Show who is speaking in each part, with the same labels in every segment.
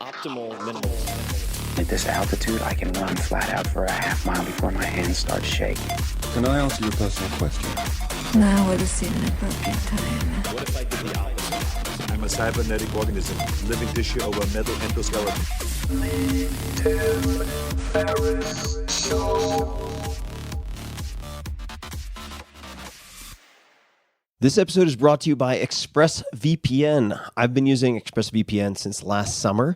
Speaker 1: Optimal minimalism.
Speaker 2: At this altitude, I can run flat out for a half mile before my hands start shaking.
Speaker 3: Can I answer your personal question?
Speaker 4: Now would seem an appropriate time.
Speaker 1: What if I did the opposite?
Speaker 5: I'm a cybernetic organism, living tissue over a metal endoskeleton.
Speaker 6: This episode is brought to you by ExpressVPN. I've been using ExpressVPN since last summer,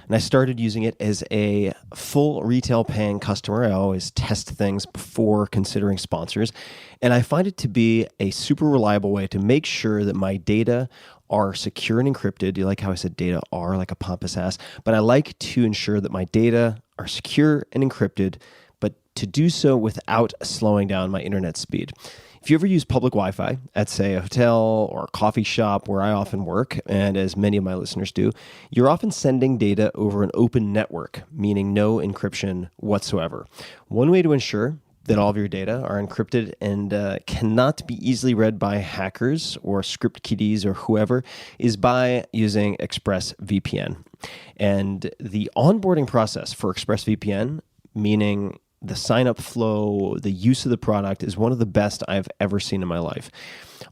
Speaker 6: and I started using it as a full retail paying customer. I always test things before considering sponsors, and I find it to be a super reliable way to make sure that my data are secure and encrypted. You like how I said data are, like a pompous ass? But I like to ensure that my data are secure and encrypted, but to do so without slowing down my internet speed. If you ever use public Wi-Fi at, say, a hotel or a coffee shop where I often work, and as many of my listeners do, you're often sending data over an open network, meaning no encryption whatsoever. One way to ensure that all of your data are encrypted and cannot be easily read by hackers or script kiddies or whoever is by using ExpressVPN. And the onboarding process for ExpressVPN, meaning the sign-up flow, the use of the product, is one of the best I've ever seen in my life.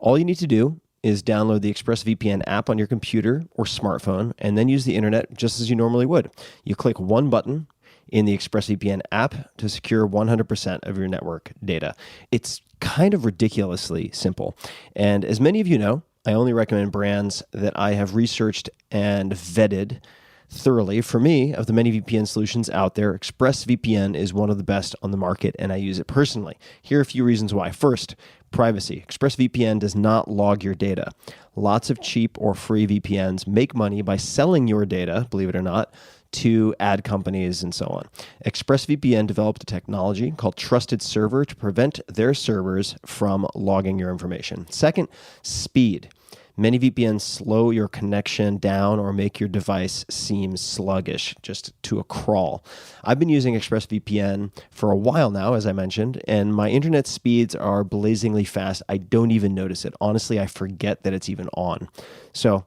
Speaker 6: All you need to do is download the ExpressVPN app on your computer or smartphone and then use the internet just as you normally would. You click one button in the ExpressVPN app to secure 100% of your network data. It's kind of ridiculously simple. And as many of you know, I only recommend brands that I have researched and vetted thoroughly. For me, of the many VPN solutions out there, ExpressVPN is one of the best on the market, and I use it personally. Here are a few reasons why. First, privacy. ExpressVPN does not log your data. Lots of cheap or free VPNs make money by selling your data, believe it or not, to ad companies and so on. ExpressVPN developed a technology called Trusted Server to prevent their servers from logging your information. Second, speed. Many VPNs slow your connection down or make your device seem sluggish, just to a crawl. I've been using ExpressVPN for a while now, as I mentioned, and my internet speeds are blazingly fast. I don't even notice it. Honestly, I forget that it's even on. So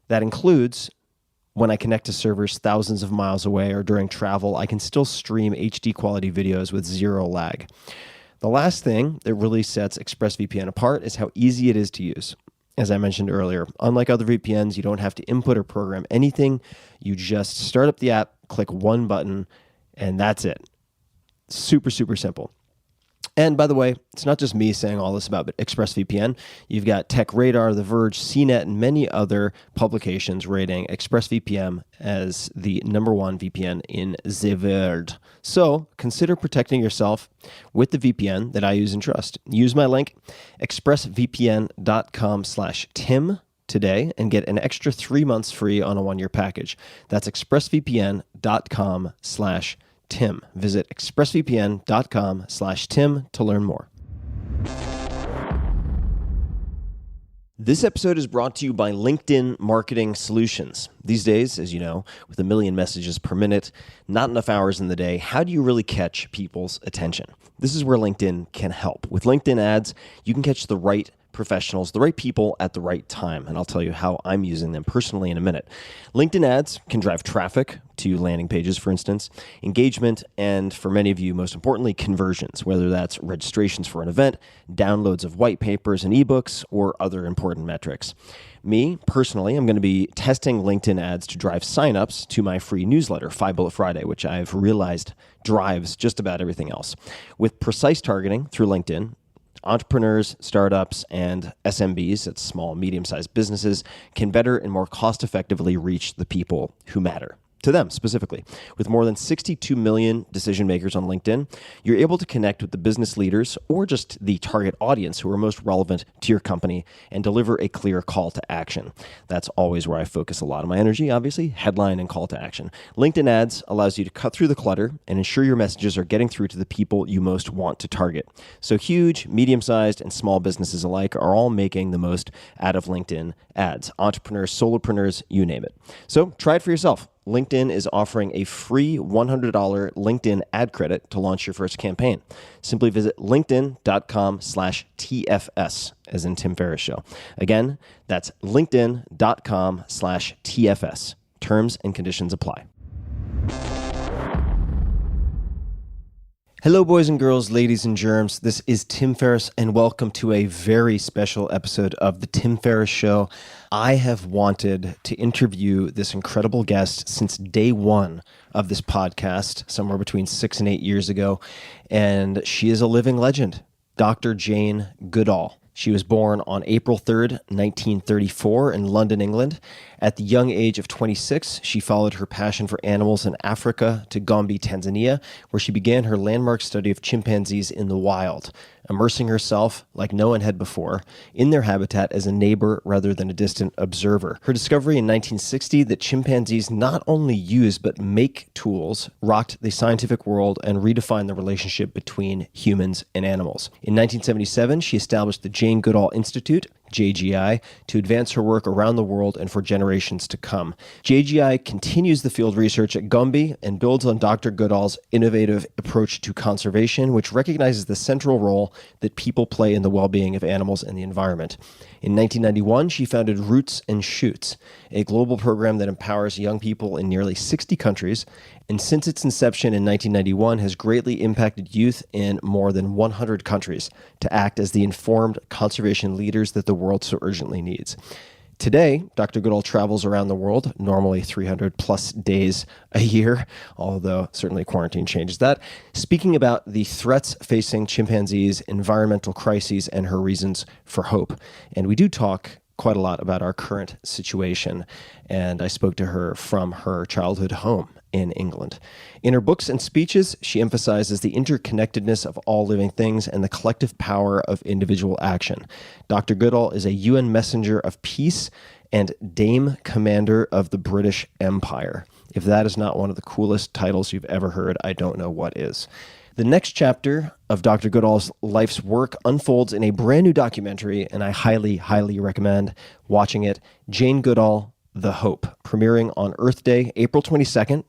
Speaker 6: that includes when I connect to servers thousands of miles away or during travel, I can still stream HD quality videos with zero lag. The last thing that really sets ExpressVPN apart is how easy it is to use. As I mentioned earlier, unlike other VPNs, you don't have to input or program anything. You just start up the app, click one button, and that's it. Super, super simple. And by the way, it's not just me saying all this about ExpressVPN. You've got TechRadar, The Verge, CNET, and many other publications rating ExpressVPN as the #1 VPN in the world. So consider protecting yourself with the VPN that I use and trust. Use my link, expressvpn.com/Tim today and get an extra 3 months free on a 1-year package. That's expressvpn.com/Tim. Visit expressvpn.com/Tim to learn more. This episode is brought to you by LinkedIn Marketing Solutions. These days, as you know, with 1 million messages per minute, not enough hours in the day, how do you really catch people's attention? This is where LinkedIn can help. With LinkedIn ads, you can catch the right professionals, the right people at the right time. And I'll tell you how I'm using them personally in a minute. LinkedIn ads can drive traffic to landing pages, for instance, engagement, and for many of you, most importantly, conversions, whether that's registrations for an event, downloads of white papers and ebooks, or other important metrics. Me, personally, I'm going to be testing LinkedIn ads to drive signups to my free newsletter, 5 Bullet Friday, which I've realized drives just about everything else. With precise targeting through LinkedIn, entrepreneurs, startups, and SMBs, that's small, medium-sized businesses, can better and more cost-effectively reach the people who matter. To them specifically. With more than 62 million decision makers on LinkedIn, you're able to connect with the business leaders or just the target audience who are most relevant to your company and deliver a clear call to action. That's always where I focus a lot of my energy, obviously, headline and call to action. LinkedIn ads allows you to cut through the clutter and ensure your messages are getting through to the people you most want to target. So huge, medium-sized, and small businesses alike are all making the most out of LinkedIn ads. Entrepreneurs, solopreneurs, you name it. So try it for yourself. LinkedIn is offering a free $100 LinkedIn ad credit to launch your first campaign. Simply visit linkedin.com/TFS, as in Tim Ferriss Show. Again, that's linkedin.com/TFS. Terms and conditions apply. Hello, boys and girls, ladies and germs. This is Tim Ferriss, and welcome to a very special episode of The Tim Ferriss Show. I have wanted to interview this incredible guest since day one of this podcast, somewhere between 6 and 8 years ago, and she is a living legend, Dr. Jane Goodall. She was born on April 3rd, 1934 in London, England. At the young age of 26, she followed her passion for animals in Africa to Gombe, Tanzania, where she began her landmark study of chimpanzees in the wild, immersing herself, like no one had before, in their habitat as a neighbor rather than a distant observer. Her discovery in 1960 that chimpanzees not only use but make tools rocked the scientific world and redefined the relationship between humans and animals. In 1977, she established the Jane Goodall Institute, JGI, to advance her work around the world and for generations to come. JGI continues the field research at Gombe and builds on Dr. Goodall's innovative approach to conservation, which recognizes the central role that people play in the well-being of animals and the environment. In 1991, she founded Roots and Shoots, a global program that empowers young people in nearly 60 countries, and since its inception in 1991 has greatly impacted youth in more than 100 countries to act as the informed conservation leaders that the world so urgently needs. Today, Dr. Goodall travels around the world, normally 300 plus days a year, although certainly quarantine changes that, speaking about the threats facing chimpanzees, environmental crises, and her reasons for hope. And we do talk quite a lot about our current situation, and I spoke to her from her childhood home in England. In her books and speeches, she emphasizes the interconnectedness of all living things and the collective power of individual action. Dr. Goodall is a UN messenger of peace and Dame Commander of the British Empire. If that is not one of the coolest titles you've ever heard, I don't know what is. The next chapter of Dr. Goodall's life's work unfolds in a brand new documentary, and I highly, highly recommend watching it. Jane Goodall, The Hope, premiering on Earth Day, April 22nd.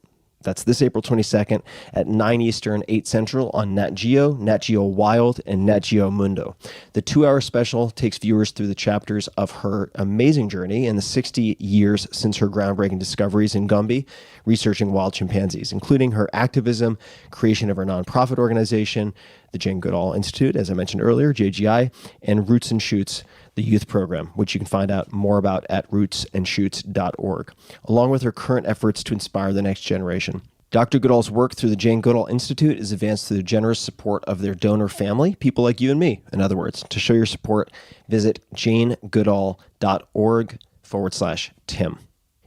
Speaker 6: That's this April 22nd at 9 Eastern, 8 Central on Nat Geo, Nat Geo Wild, and Nat Geo Mundo. The 2-hour special takes viewers through the chapters of her amazing journey in the 60 years since her groundbreaking discoveries in Gombe, researching wild chimpanzees, including her activism, creation of her nonprofit organization, the Jane Goodall Institute, as I mentioned earlier, JGI, and Roots and Shoots, the youth program, which you can find out more about at rootsandshoots.org, along with her current efforts to inspire the next generation. Dr. Goodall's work through the Jane Goodall Institute is advanced through the generous support of their donor family, people like you and me, in other words. To show your support, visit janegoodall.org/Tim.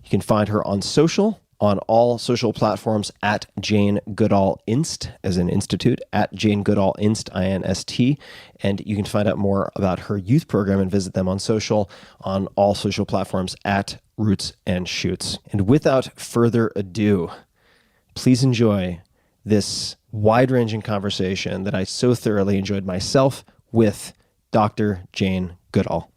Speaker 6: You can find her on social, on all social platforms at Jane Goodall Inst, as in institute, at Jane Goodall Inst, INST. And you can find out more about her youth program and visit them on social, on all social platforms at Roots and Shoots. And without further ado, please enjoy this wide-ranging conversation that I so thoroughly enjoyed myself with Dr. Jane Goodall.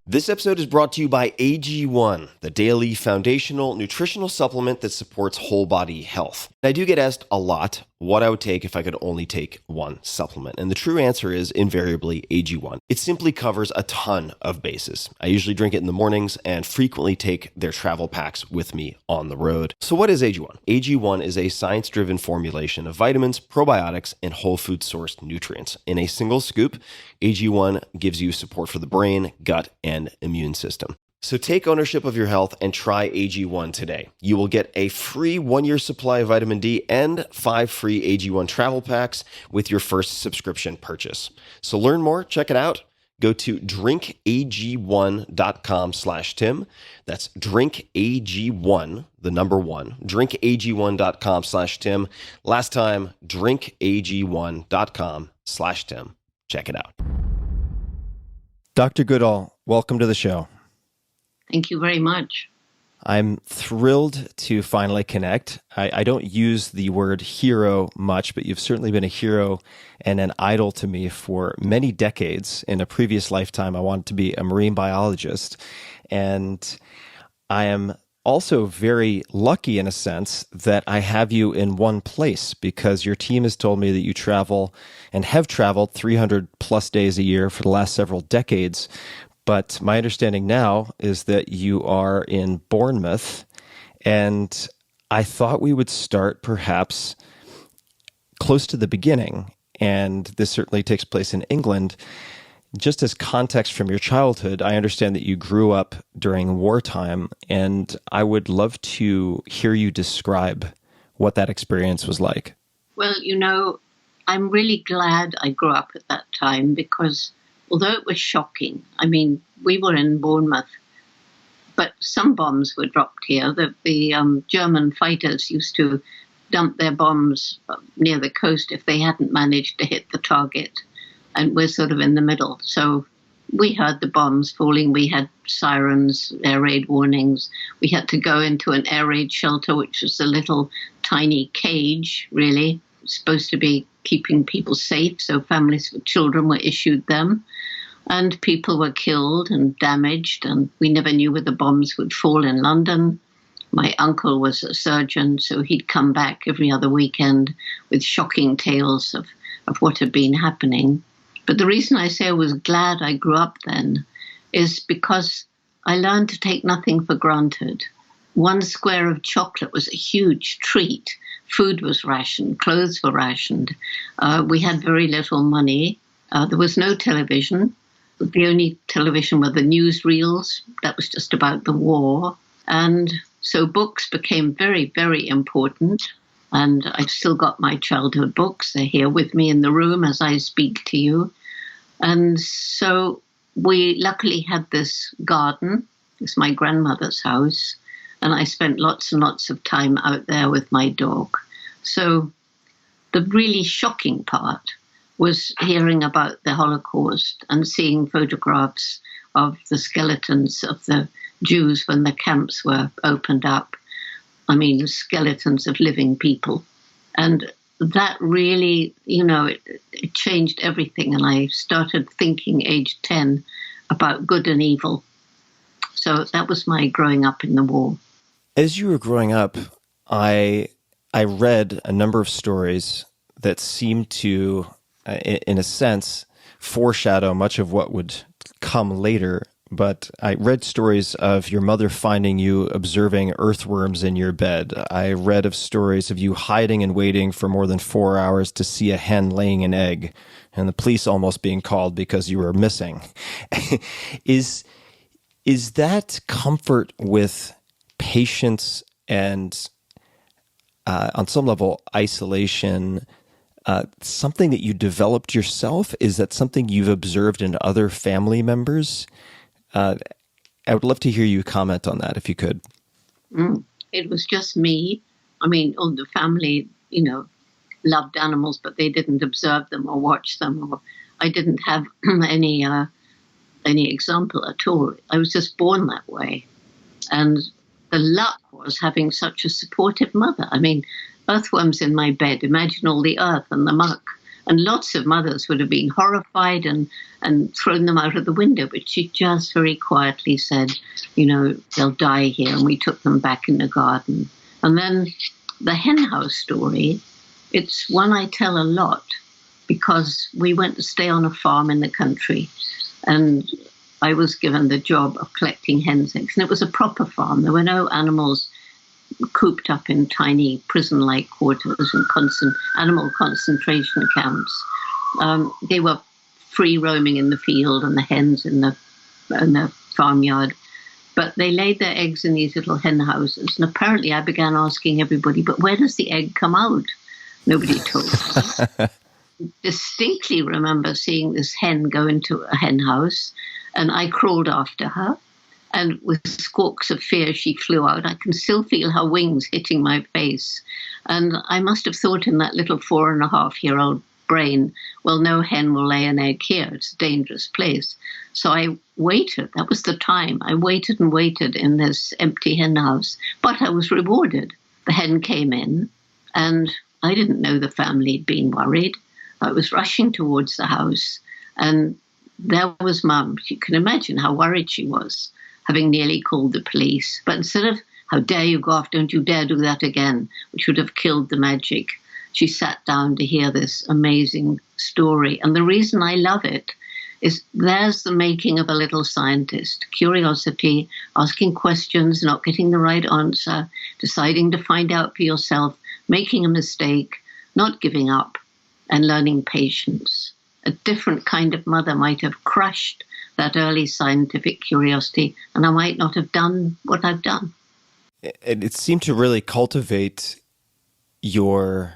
Speaker 6: This episode is brought to you by AG1, the daily foundational nutritional supplement that supports whole body health. I do get asked a lot what I would take if I could only take one supplement. And the true answer is invariably AG1. It simply covers a ton of bases. I usually drink it in the mornings and frequently take their travel packs with me on the road. So what is AG1? AG1 is a science-driven formulation of vitamins, probiotics, and whole food sourced nutrients. In a single scoop, AG1 gives you support for the brain, gut, and immune system. So take ownership of your health and try AG1 today. You will get a free 1-year supply of vitamin D and 5 free AG1 travel packs with your first subscription purchase. So learn more, check it out. Go to drinkag1.com/Tim. That's drinkag1, the number 1, drinkag1.com/Tim. Last time, drinkag1.com/Tim. Check it out. Dr. Goodall, welcome to the show.
Speaker 7: Thank you very much.
Speaker 6: I'm thrilled to finally connect. I don't use the word hero much, but you've certainly been a hero and an idol to me for many decades. In a previous lifetime, I wanted to be a marine biologist. And I am also very lucky in a sense that I have you in one place, because your team has told me that you travel and have traveled 300 plus days a year for the last several decades. But my understanding now is that you are in Bournemouth, and I thought we would start perhaps close to the beginning, and this certainly takes place in England. Just as context from your childhood, I understand that you grew up during wartime, and I would love to hear you describe what that experience was like.
Speaker 7: Well, I'm really glad I grew up at that time because although it was shocking, we were in Bournemouth, but some bombs were dropped here. The German fighters used to dump their bombs near the coast if they hadn't managed to hit the target. And we're sort of in the middle. So we heard the bombs falling. We had sirens, air raid warnings. We had to go into an air raid shelter, which was a little tiny cage, really, supposed to be keeping people safe. So families with children were issued them. And people were killed and damaged. And we never knew where the bombs would fall in London. My uncle was a surgeon, so he'd come back every other weekend with shocking tales of what had been happening. But the reason I say I was glad I grew up then is because I learned to take nothing for granted. One square of chocolate was a huge treat. Food was rationed, clothes were rationed. We had very little money. There was no television. The only television were the newsreels. That was just about the war. And so books became very, very important. And I've still got my childhood books. They're here with me in the room as I speak to you. And so we luckily had this garden. It's my grandmother's house. And I spent lots and lots of time out there with my dog. So the really shocking part was hearing about the Holocaust and seeing photographs of the skeletons of the Jews when the camps were opened up. The skeletons of living people. And that really, it changed everything. And I started thinking, age 10, about good and evil. So that was my growing up in the war.
Speaker 6: As you were growing up, I read a number of stories that seemed to, in a sense, foreshadow much of what would come later. But I read stories of your mother finding you observing earthworms in your bed. I read of stories of you hiding and waiting for more than 4 hours to see a hen laying an egg, and the police almost being called because you were missing. Is that comfort with patience and, on some level, isolation, something that you developed yourself? Is that something you've observed in other family members? I would love to hear you comment on that, if you could.
Speaker 7: It was just me. All the family, loved animals, but they didn't observe them or watch them. Or I didn't have any example at all. I was just born that way. And the luck was having such a supportive mother. Earthworms in my bed. Imagine all the earth and the muck. And lots of mothers would have been horrified and thrown them out of the window. But she just very quietly said, they'll die here. And we took them back in the garden. And then the hen house story, it's one I tell a lot because we went to stay on a farm in the country. And I was given the job of collecting hen's eggs. And it was a proper farm. There were no animals cooped up in tiny prison-like quarters and animal concentration camps. They were free roaming in the field and the hens in the farmyard. But they laid their eggs in these little hen houses. And apparently I began asking everybody, but where does the egg come out? Nobody told us. Distinctly remember seeing this hen go into a hen house, and I crawled after her. And with squawks of fear, she flew out. I can still feel her wings hitting my face. And I must have thought in that little 4.5-year-old brain, well, no hen will lay an egg here. It's a dangerous place. So I waited. That was the time. I waited and waited in this empty hen house. But I was rewarded. The hen came in, and I didn't know the family had been worried. I was rushing towards the house, and there was Mum. You can imagine how worried she was, having nearly called the police. But instead of, how dare you go off, don't you dare do that again, which would have killed the magic, she sat down to hear this amazing story. And the reason I love it there's the making of a little scientist. Curiosity, asking questions, not getting the right answer, deciding to find out for yourself, making a mistake, not giving up, and learning patience. A different kind of mother might have crushed that early scientific curiosity, and I might not have done what I've done.
Speaker 6: It seemed to really cultivate your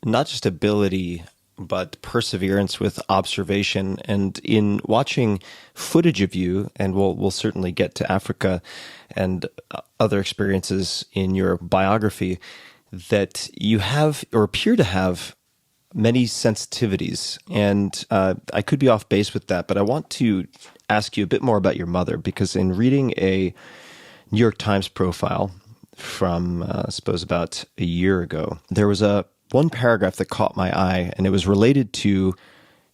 Speaker 6: not just ability, but perseverance with observation. And in watching footage of you, and we'll certainly get to Africa and other experiences in your biography, that you have or appear to have many sensitivities. And I could be off base with that, but I want to ask you a bit more about your mother, because in reading a New York Times profile from, I suppose, about a year ago, there was one paragraph that caught my eye, and it was related to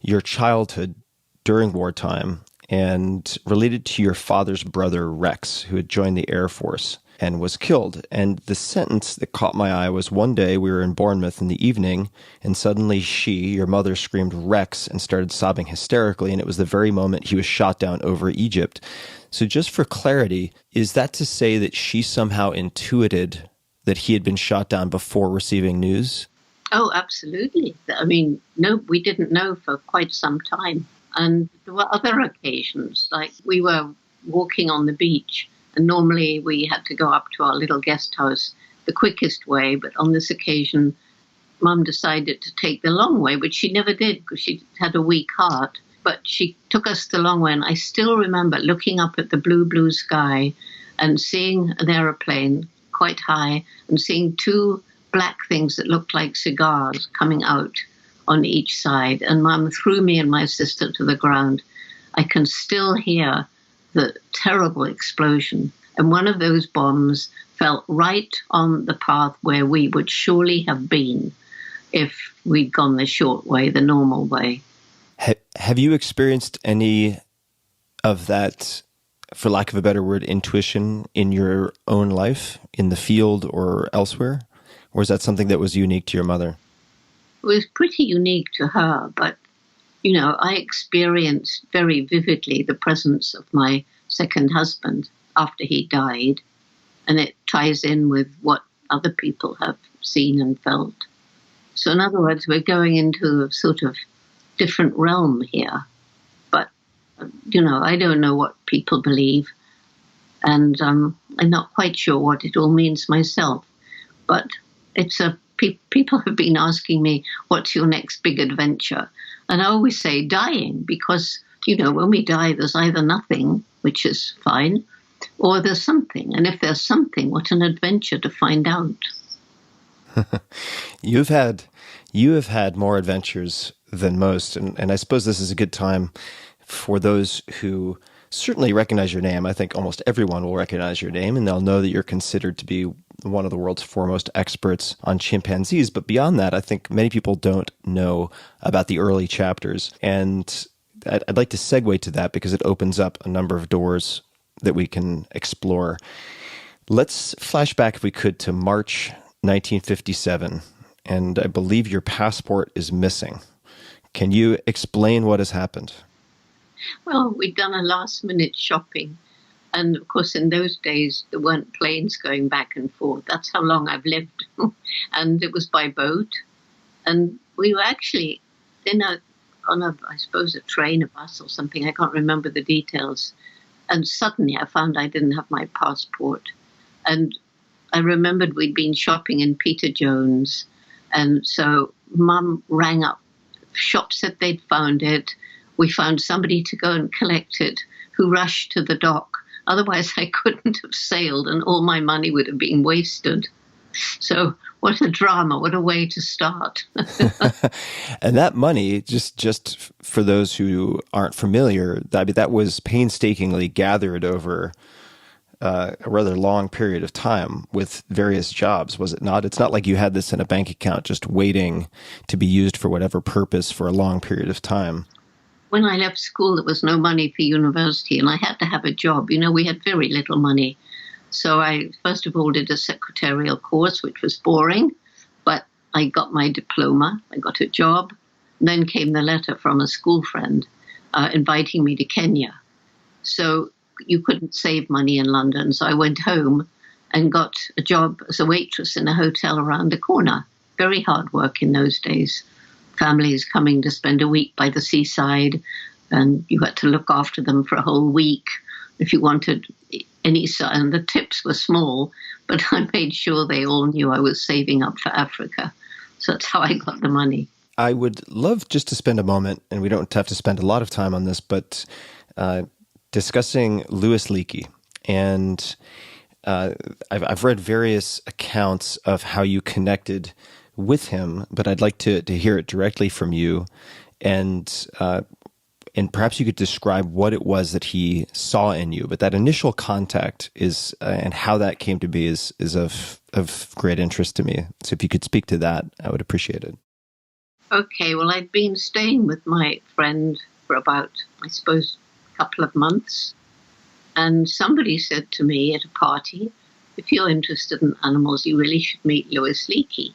Speaker 6: your childhood during wartime and related to your father's brother, Rex, who had joined the Air Force and was killed. And the sentence that caught my eye was, one day we were in Bournemouth in the evening, and suddenly your mother, screamed Rex and started sobbing hysterically, and it was the very moment he was shot down over Egypt. So just for clarity, is that to say that she somehow intuited that he had been shot down before receiving news?
Speaker 7: Oh, absolutely. I mean, no, we didn't know for quite some time. And there were other occasions, like we were walking on the beach, and normally we had to go up to our little guest house the quickest way, but on this occasion, Mum decided to take the long way, which she never did because she had a weak heart. But she took us the long way, and I still remember looking up at the blue, blue sky and seeing an aeroplane quite high and seeing two black things that looked like cigars coming out on each side. And Mum threw me and my sister to the ground. I can still hear the terrible explosion. And one of those bombs fell right on the path where we would surely have been if we'd gone the short way, the normal way.
Speaker 6: Have you experienced any of that, for lack of a better word, intuition in your own life, in the field or elsewhere? Or is that something that was unique to your mother?
Speaker 7: It was pretty unique to her, but, I experienced very vividly the presence of my second husband after he died, and it ties in with what other people have seen and felt. So in other words, we're going into a sort of different realm here. But, I don't know what people believe, and I'm not quite sure what it all means myself. But people have been asking me, what's your next big adventure? And I always say dying, because, when we die, there's either nothing, which is fine, or there's something. And if there's something, what an adventure to find out.
Speaker 6: You have had more adventures than most, and I suppose this is a good time for those who certainly recognize your name. I think almost everyone will recognize your name, and they'll know that you're considered to be one of the world's foremost experts on chimpanzees. But beyond that, I think many people don't know about the early chapters. And I'd like to segue to that because it opens up a number of doors that we can explore. Let's flash back, if we could, to March 1957. And I believe your passport is missing. Can you explain what has happened?
Speaker 7: Well, we'd done a last-minute shopping. And, of course, in those days, there weren't planes going back and forth. That's how long I've lived. And it was by boat. And we were actually on a train, a bus or something. I can't remember the details. And suddenly I found I didn't have my passport. And I remembered we'd been shopping in Peter Jones. And so Mum rang up. Shop said they'd found it. We found somebody to go and collect it who rushed to the dock. Otherwise, I couldn't have sailed and all my money would have been wasted. So what a drama, what a way to start.
Speaker 6: And that money, just for those who aren't familiar, that was painstakingly gathered over a rather long period of time with various jobs, was it not? It's not like you had this in a bank account just waiting to be used for whatever purpose for a long period of time.
Speaker 7: When I left school, there was no money for university, and I had to have a job. We had very little money. So I, first of all, did a secretarial course, which was boring, but I got my diploma, I got a job. And then came the letter from a school friend inviting me to Kenya. So you couldn't save money in London. So I went home and got a job as a waitress in a hotel around the corner. Very hard work in those days. Families coming to spend a week by the seaside, and you had to look after them for a whole week if you wanted any. And the tips were small, but I made sure they all knew I was saving up for Africa. So that's how I got the money.
Speaker 6: I would love just to spend a moment, and we don't have to spend a lot of time on this, but discussing Louis Leakey. And I've read various accounts of how you connected with him, but I'd like to hear it directly from you. And perhaps you could describe what it was that he saw in you. But that initial contact is, and how that came to be is of great interest to me. So if you could speak to that, I would appreciate it.
Speaker 7: Okay, well, I'd been staying with my friend for about, I suppose, a couple of months. And somebody said to me at a party, if you're interested in animals, you really should meet Louis Leakey.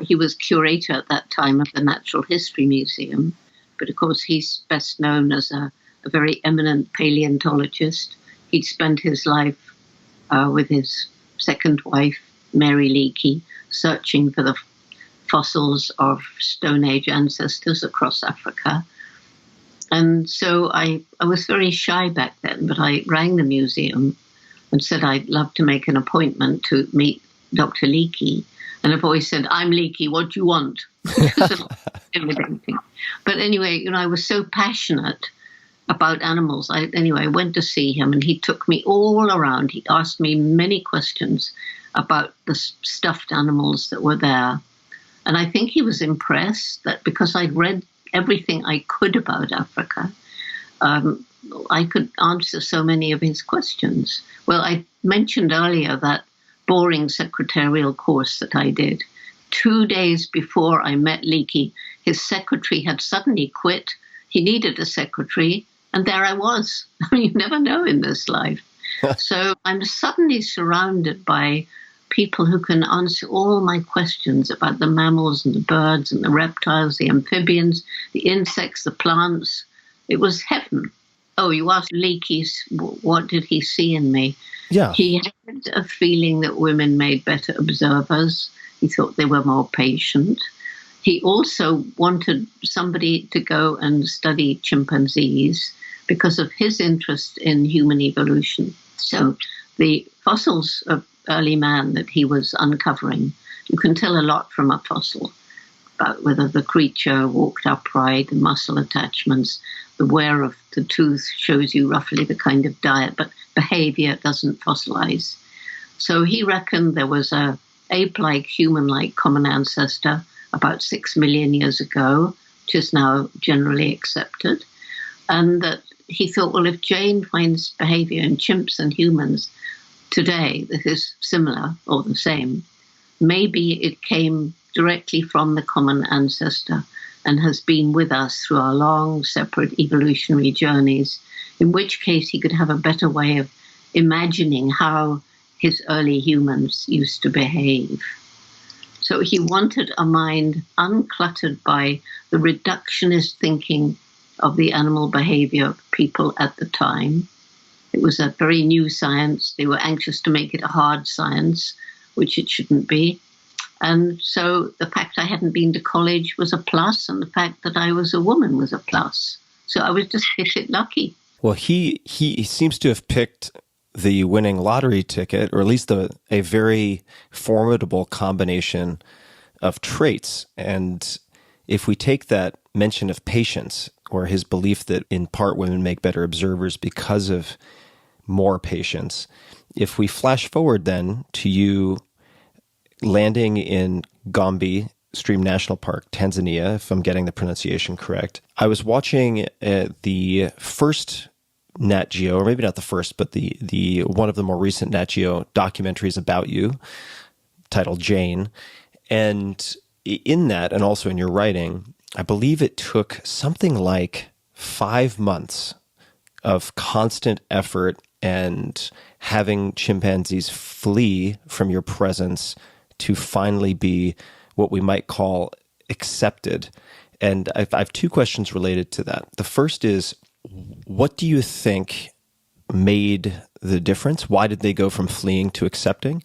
Speaker 7: He was curator at that time of the Natural History Museum, but of course he's best known as a very eminent paleontologist. He'd spent his life with his second wife, Mary Leakey, searching for the fossils of Stone Age ancestors across Africa. And so I was very shy back then, but I rang the museum and said I'd love to make an appointment to meet Dr. Leakey. And a voice said, "I'm Leakey, what do you want?" Intimidating. But anyway, I was so passionate about animals. I went to see him, and he took me all around. He asked me many questions about the stuffed animals that were there. And I think he was impressed that because I'd read everything I could about Africa, I could answer so many of his questions. Well, I mentioned earlier that boring secretarial course that I did. 2 days before I met Leakey, his secretary had suddenly quit. He needed a secretary, and there I was. You never know in this life. So I'm suddenly surrounded by people who can answer all my questions about the mammals and the birds and the reptiles, the amphibians, the insects, the plants. It was heaven. Oh, you asked Leakey's, what did he see in me?
Speaker 6: Yeah.
Speaker 7: He had a feeling that women made better observers. He thought they were more patient. He also wanted somebody to go and study chimpanzees because of his interest in human evolution. So the fossils of early man that he was uncovering, you can tell a lot from a fossil about whether the creature walked upright, the muscle attachments, the wear of the tooth shows you roughly the kind of diet, but behavior doesn't fossilize. So he reckoned there was a ape-like, human-like common ancestor about 6 million years ago, which is now generally accepted. And that he thought, well, if Jane finds behavior in chimps and humans today that is similar or the same, maybe it came directly from the common ancestor and has been with us through our long, separate evolutionary journeys, in which case he could have a better way of imagining how his early humans used to behave. So he wanted a mind uncluttered by the reductionist thinking of the animal behavior of people at the time. It was a very new science. They were anxious to make it a hard science, which it shouldn't be. And so the fact I hadn't been to college was a plus, and the fact that I was a woman was a plus. So I was just hit it lucky.
Speaker 6: Well, he seems to have picked the winning lottery ticket, or at least a very formidable combination of traits. And if we take that mention of patience, or his belief that in part women make better observers because of more patience, if we flash forward then to you landing in Gombe Stream National Park, Tanzania, if I'm getting the pronunciation correct. I was watching the first Nat Geo, or maybe not the first, but the one of the more recent Nat Geo documentaries about you, titled Jane. And in that, and also in your writing, I believe it took something like 5 months of constant effort and having chimpanzees flee from your presence to finally be what we might call accepted. And I have two questions related to that. The first is, what do you think made the difference? Why did they go from fleeing to accepting?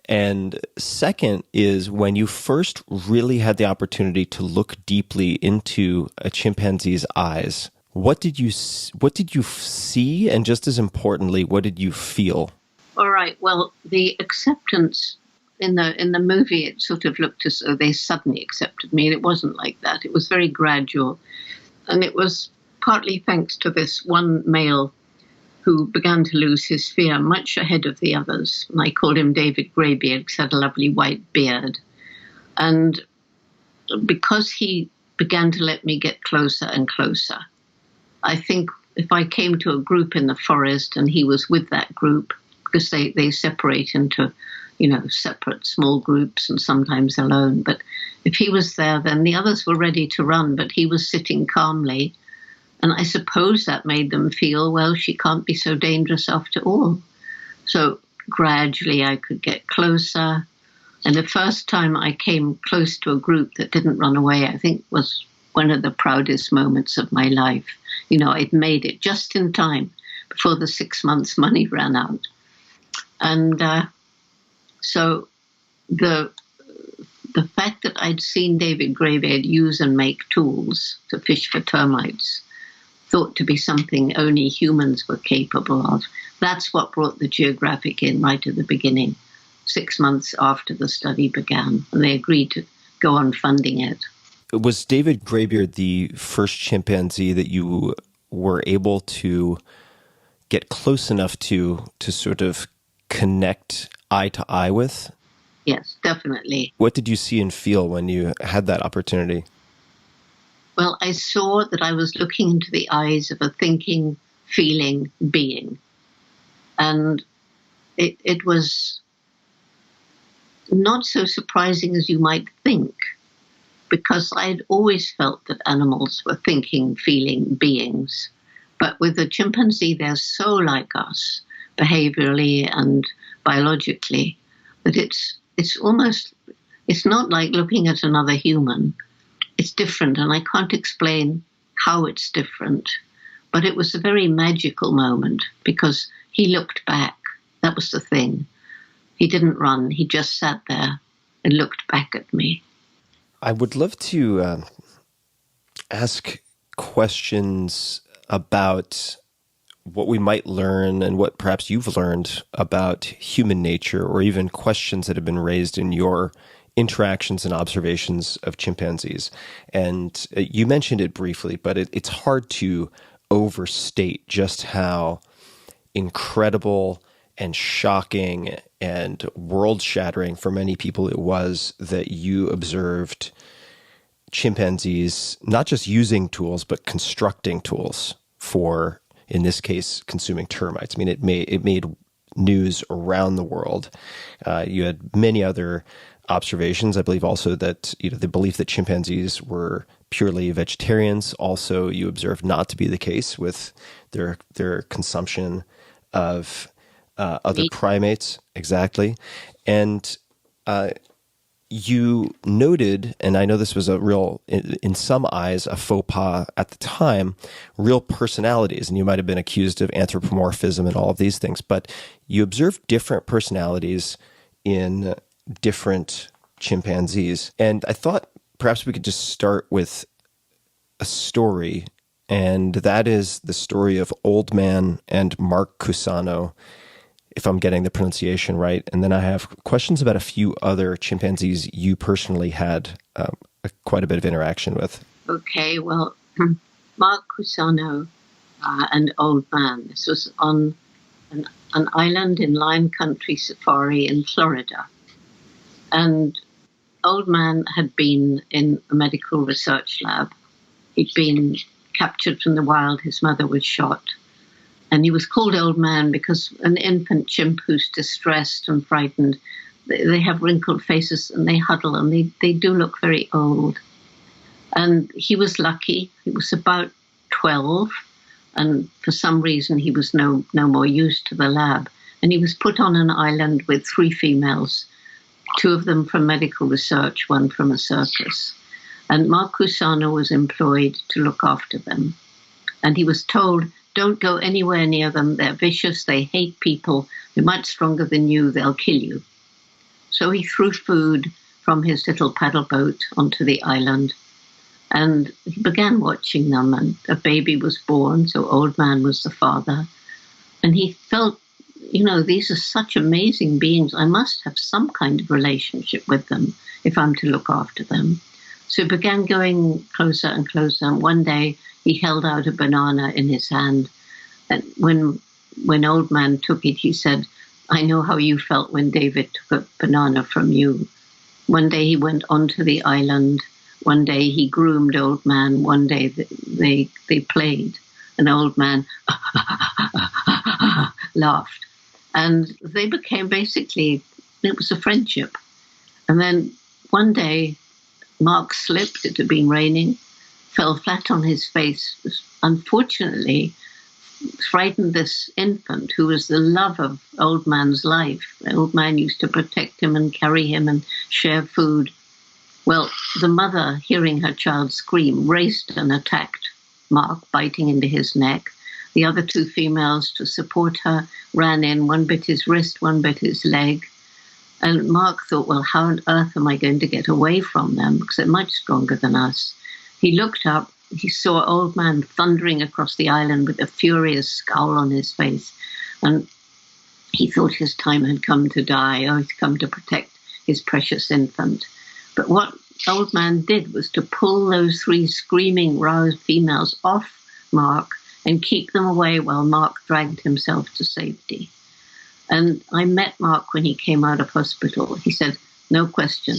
Speaker 6: And second is, when you first really had the opportunity to look deeply into a chimpanzee's eyes, what did you see? And just as importantly, what did you feel?
Speaker 7: All right. Well, the acceptance in the movie, it sort of looked as though they suddenly accepted me, and it wasn't like that. It was very gradual, and it was partly thanks to this one male who began to lose his fear much ahead of the others. And I called him David Greybeard because he had a lovely white beard. And because he began to let me get closer and closer, I think if I came to a group in the forest and he was with that group, because they separate into, separate small groups and sometimes alone. But if he was there, then the others were ready to run, but he was sitting calmly. And I suppose that made them feel, well, she can't be so dangerous after all. So gradually I could get closer. And the first time I came close to a group that didn't run away, I think was one of the proudest moments of my life. I'd made it just in time before the 6 months money ran out. And so the fact that I'd seen David Greybeard use and make tools to fish for termites, thought to be something only humans were capable of, that's what brought the Geographic in right at the beginning, 6 months after the study began, and they agreed to go on funding it.
Speaker 6: Was David Greybeard the first chimpanzee that you were able to get close enough to sort of connect eye to eye with?
Speaker 7: Yes, definitely.
Speaker 6: What did you see and feel when you had that opportunity?
Speaker 7: Well, I saw that I was looking into the eyes of a thinking, feeling being. And it was not so surprising as you might think, because I'd always felt that animals were thinking, feeling beings. But with the chimpanzee, they're so like us, behaviorally and biologically, that it's not like looking at another human. It's different, and I can't explain how it's different. But it was a very magical moment because he looked back. That was the thing. He didn't run. He just sat there and looked back at me.
Speaker 6: I would love to ask questions about what we might learn and what perhaps you've learned about human nature, or even questions that have been raised in your interactions and observations of chimpanzees. And you mentioned it briefly, but it's hard to overstate just how incredible and shocking and world-shattering for many people it was that you observed chimpanzees not just using tools, but constructing tools for, in this case, consuming termites. I mean, it made news around the world. You had many other observations. I believe also that the belief that chimpanzees were purely vegetarians, also you observed not to be the case with their consumption of other primates. Exactly. And you noted, and I know this was a real, in some eyes, a faux pas at the time, real personalities, and you might have been accused of anthropomorphism and all of these things, but you observed different personalities in different chimpanzees. And I thought perhaps we could just start with a story, and that is the story of Old Man and Mark Cusano, if I'm getting the pronunciation right. And then I have questions about a few other chimpanzees you personally had quite a bit of interaction with.
Speaker 7: Okay, well, Mark Cusano and Old Man. This was on an island in Lion Country Safari in Florida. And Old Man had been in a medical research lab. He'd been captured from the wild. His mother was shot. And he was called Old Man because an infant chimp who's distressed and frightened, they have wrinkled faces and they huddle and they do look very old. And he was lucky. He was about 12. And for some reason, he was no more used to the lab. And he was put on an island with 3 females, 2 of them from medical research, 1 from a circus. And Mark Cusano was employed to look after them. And he was told, don't go anywhere near them. They're vicious. They hate people. They're much stronger than you. They'll kill you. So he threw food from his little paddle boat onto the island. And he began watching them. And a baby was born. So Old Man was the father. And he felt, these are such amazing beings. I must have some kind of relationship with them if I'm to look after them. So he began going closer and closer. And one day he held out a banana in his hand. And when Old Man took it, he said, I know how you felt when David took a banana from you. One day he went onto the island. One day he groomed Old Man. One day they played. And Old Man laughed. And they became basically, it was a friendship. And then one day, Mark slipped, it had been raining, fell flat on his face, unfortunately frightened this infant who was the love of Old Man's life. The Old Man used to protect him and carry him and share food. Well, the mother, hearing her child scream, raced and attacked Mark, biting into his neck. The other two females, to support her, ran in. One bit his wrist, one bit his leg. And Mark thought, well, how on earth am I going to get away from them? Because they're much stronger than us. He looked up. He saw Old Man thundering across the island with a furious scowl on his face. And he thought his time had come to die, or he'd come to protect his precious infant. But what Old Man did was to pull those three screaming, roused females off Mark and keep them away while Mark dragged himself to safety. And I met Mark when he came out of hospital. He said, no question,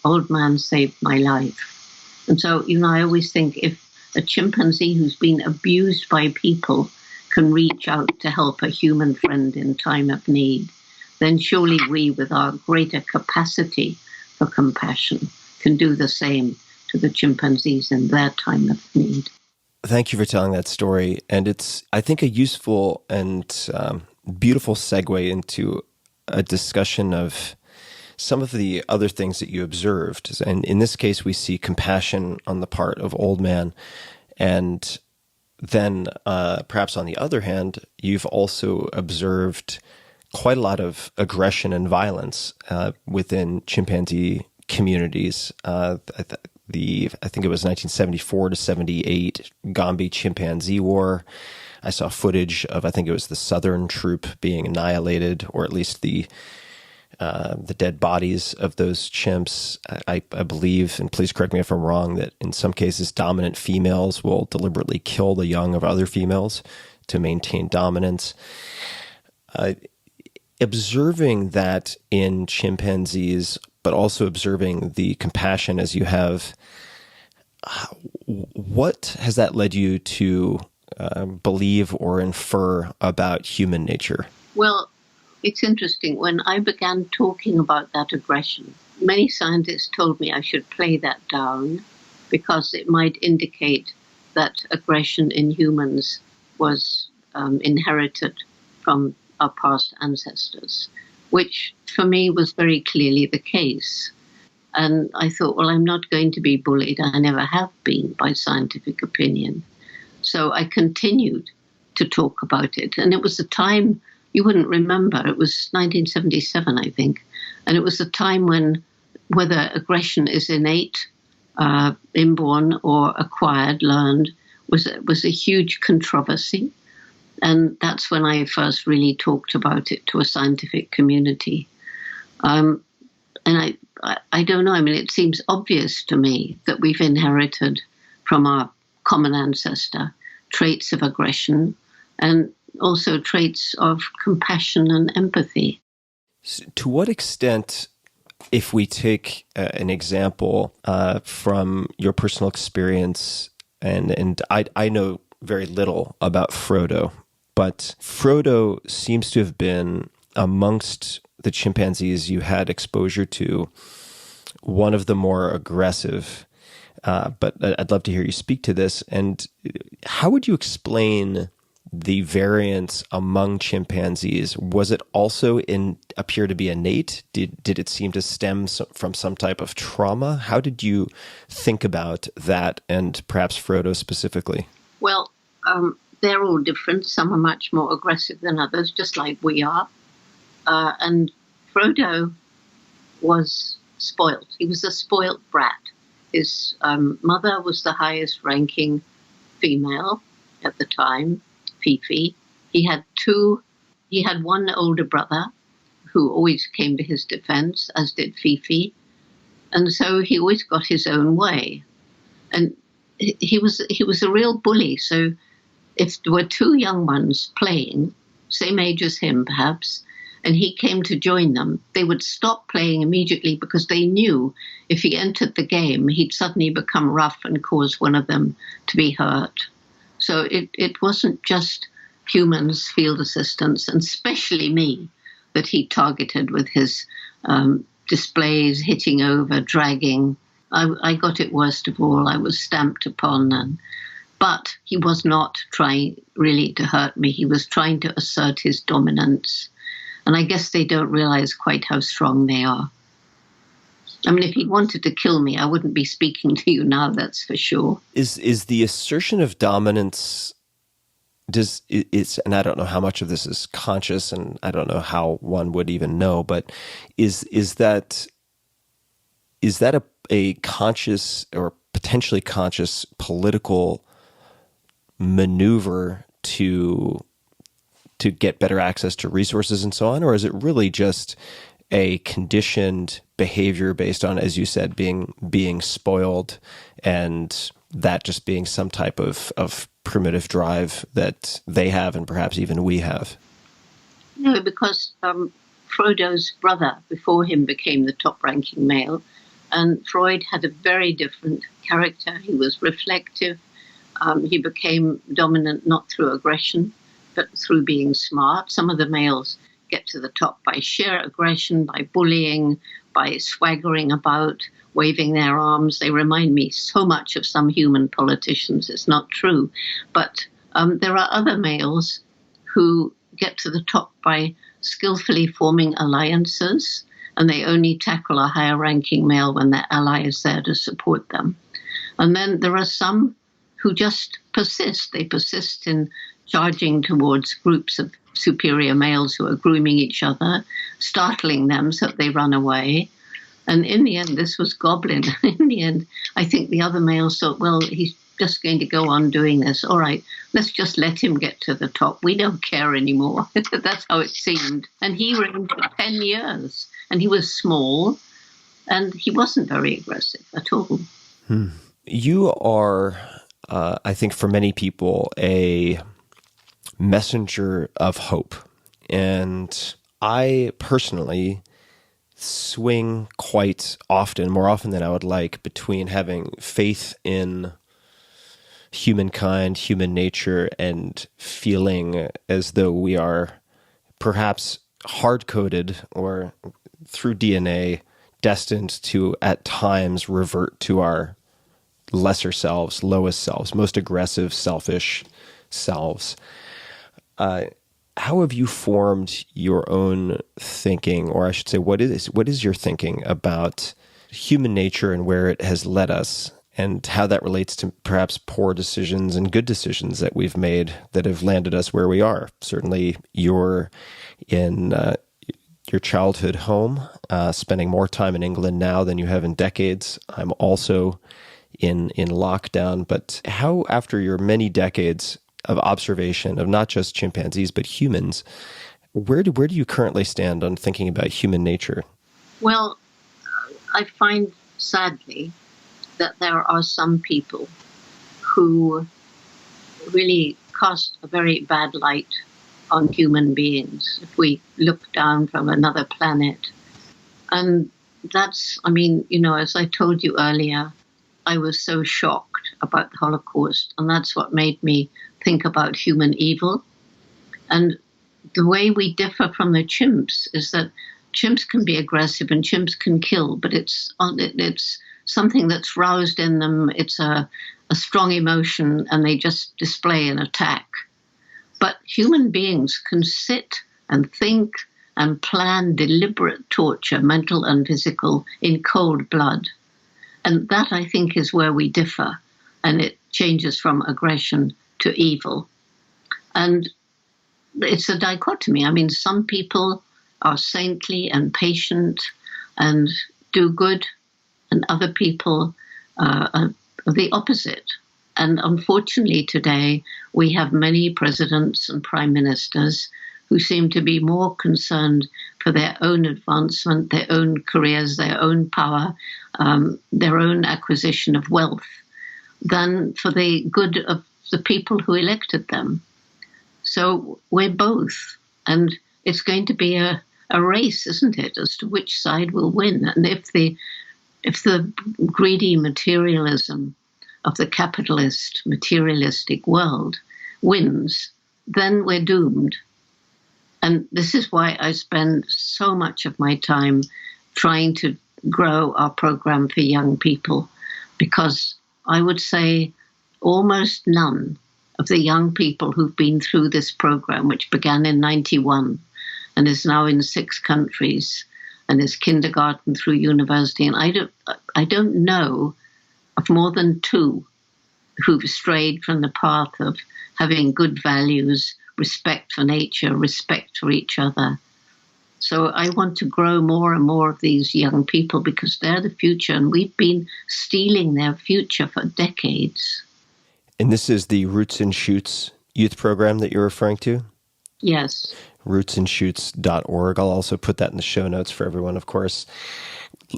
Speaker 7: Old Man saved my life. And so, I always think if a chimpanzee who's been abused by people can reach out to help a human friend in time of need, then surely we, with our greater capacity for compassion, can do the same to the chimpanzees in their time of need.
Speaker 6: Thank you for telling that story. And it's, I think, a useful and beautiful segue into a discussion of some of the other things that you observed. And in this case, we see compassion on the part of Old Man. And then perhaps on the other hand, you've also observed quite a lot of aggression and violence within chimpanzee communities. I think it was 1974 to 78 Gombe Chimpanzee War. I saw footage of, I think it was the Southern troop being annihilated, or at least the dead bodies of those chimps. I believe, and please correct me if I'm wrong, that in some cases dominant females will deliberately kill the young of other females to maintain dominance. Observing that in chimpanzees, but also observing the compassion as you have, what has that led you to believe or infer about human nature?
Speaker 7: Well, it's interesting. When I began talking about that aggression, many scientists told me I should play that down because it might indicate that aggression in humans was inherited from our past ancestors, which for me was very clearly the case. And I thought, well, I'm not going to be bullied. I never have been by scientific opinion. So I continued to talk about it. And it was a time you wouldn't remember. It was 1977, I think. And it was a time when whether aggression is innate, inborn, or acquired, learned, was a huge controversy. And that's when I first really talked about it to a scientific community. And I don't know, I mean, it seems obvious to me that we've inherited from our common ancestor traits of aggression and also traits of compassion and empathy.
Speaker 6: To what extent, if we take an example from your personal experience, and I know very little about Frodo, but Frodo seems to have been amongst the chimpanzees you had exposure to one of the more aggressive. But I'd love to hear you speak to this. And how would you explain the variance among chimpanzees, was it also appear to be innate? Did it seem to stem from some type of trauma? How did you think about that, and perhaps Frodo specifically?
Speaker 7: Well, they're all different. Some are much more aggressive than others, just like we are. And Frodo was spoilt. He was a spoilt brat. His mother was the highest ranking female at the time, Fifi. He had one older brother who always came to his defense, as did Fifi. And so he always got his own way. And he was a real bully. So if there were two young ones playing, same age as him perhaps, and he came to join them, they would stop playing immediately because they knew if he entered the game, he'd suddenly become rough and cause one of them to be hurt. So it wasn't just humans, field assistants, and especially me, that he targeted with his displays, hitting over, dragging. I got it worst of all. I was stamped upon. But he was not trying really to hurt me. He was trying to assert his dominance. And I guess they don't realize quite how strong they are. I mean, if he wanted to kill me, I wouldn't be speaking to you now, that's for sure.
Speaker 6: Is the assertion of dominance, and I don't know how much of this is conscious, and I don't know how one would even know, but is that a conscious or potentially conscious political maneuver to get better access to resources and so on? Or is it really just a conditioned behavior based on, as you said, being spoiled, and that just being some type of primitive drive that they have and perhaps even we have?
Speaker 7: No, because Frodo's brother before him became the top-ranking male, and Freud had a very different character. He was reflective. He became dominant not through aggression, but through being smart. Some of the males get to the top by sheer aggression, by bullying, by swaggering about, waving their arms. They remind me so much of some human politicians. It's not true. But there are other males who get to the top by skillfully forming alliances, and they only tackle a higher-ranking male when their ally is there to support them. And then there are some who just persist. They persist in charging towards groups of superior males who are grooming each other, startling them so that they run away. And in the end, this was Goblin. In the end, I think the other males thought, well, he's just going to go on doing this. All right, let's just let him get to the top. We don't care anymore. That's how it seemed. And he reigned for 10 years. And he was small, and he wasn't very aggressive at all.
Speaker 6: You are, I think for many people, a messenger of hope. And I personally swing quite often, more often than I would like, between having faith in humankind, human nature, and feeling as though we are perhaps hard-coded or through DNA destined to at times revert to our lesser selves, lowest selves, most aggressive, selfish selves. How have you formed your own thinking, or I should say, what is your thinking about human nature and where it has led us, and how that relates to perhaps poor decisions and good decisions that we've made that have landed us where we are? Certainly, you're in your childhood home, spending more time in England now than you have in decades. I'm also in lockdown. But how, after your many decades of observation of not just chimpanzees but humans, where do you currently stand on thinking about human nature?
Speaker 7: Well, I find, sadly, that there are some people who really cast a very bad light on human beings if we look down from another planet. And that's, I mean, as I told you earlier, I was so shocked about the Holocaust, and that's what made me think about human evil. And the way we differ from the chimps is that chimps can be aggressive and chimps can kill, but it's something that's roused in them. It's a strong emotion, and they just display an attack. But human beings can sit and think and plan deliberate torture, mental and physical, in cold blood. And that, I think, is where we differ. And it changes from aggression to evil. And it's a dichotomy. I mean, some people are saintly and patient and do good, and other people are the opposite. And unfortunately today, we have many presidents and prime ministers who seem to be more concerned for their own advancement, their own careers, their own power, their own acquisition of wealth, than for the good of the people who elected them. So we're both, and it's going to be a race, isn't it, as to which side will win. And if the greedy materialism of the capitalist, materialistic world wins, then we're doomed. And this is why I spend so much of my time trying to grow our program for young people, because I would say almost none of the young people who've been through this program, which began in 91 and is now in 6 countries and is kindergarten through university, and I don't know of more than 2 who've strayed from the path of having good values, respect for nature, respect for each other. So I want to grow more and more of these young people, because they're the future, and we've been stealing their future for decades.
Speaker 6: And this is the Roots and Shoots youth program that you're referring to?
Speaker 7: Yes.
Speaker 6: rootsandshoots.org. I'll also put that in the show notes for everyone, of course.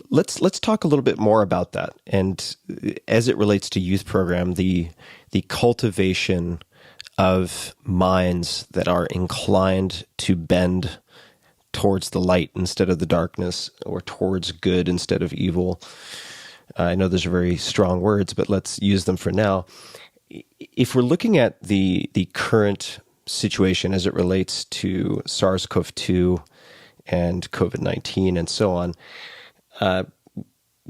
Speaker 6: Let's talk a little bit more about that. And as it relates to youth program, the cultivation of minds that are inclined to bend towards the light instead of the darkness, or towards good instead of evil. I know those are very strong words, but let's use them for now. If we're looking at the current situation as it relates to SARS-CoV-2 and COVID-19 and so on,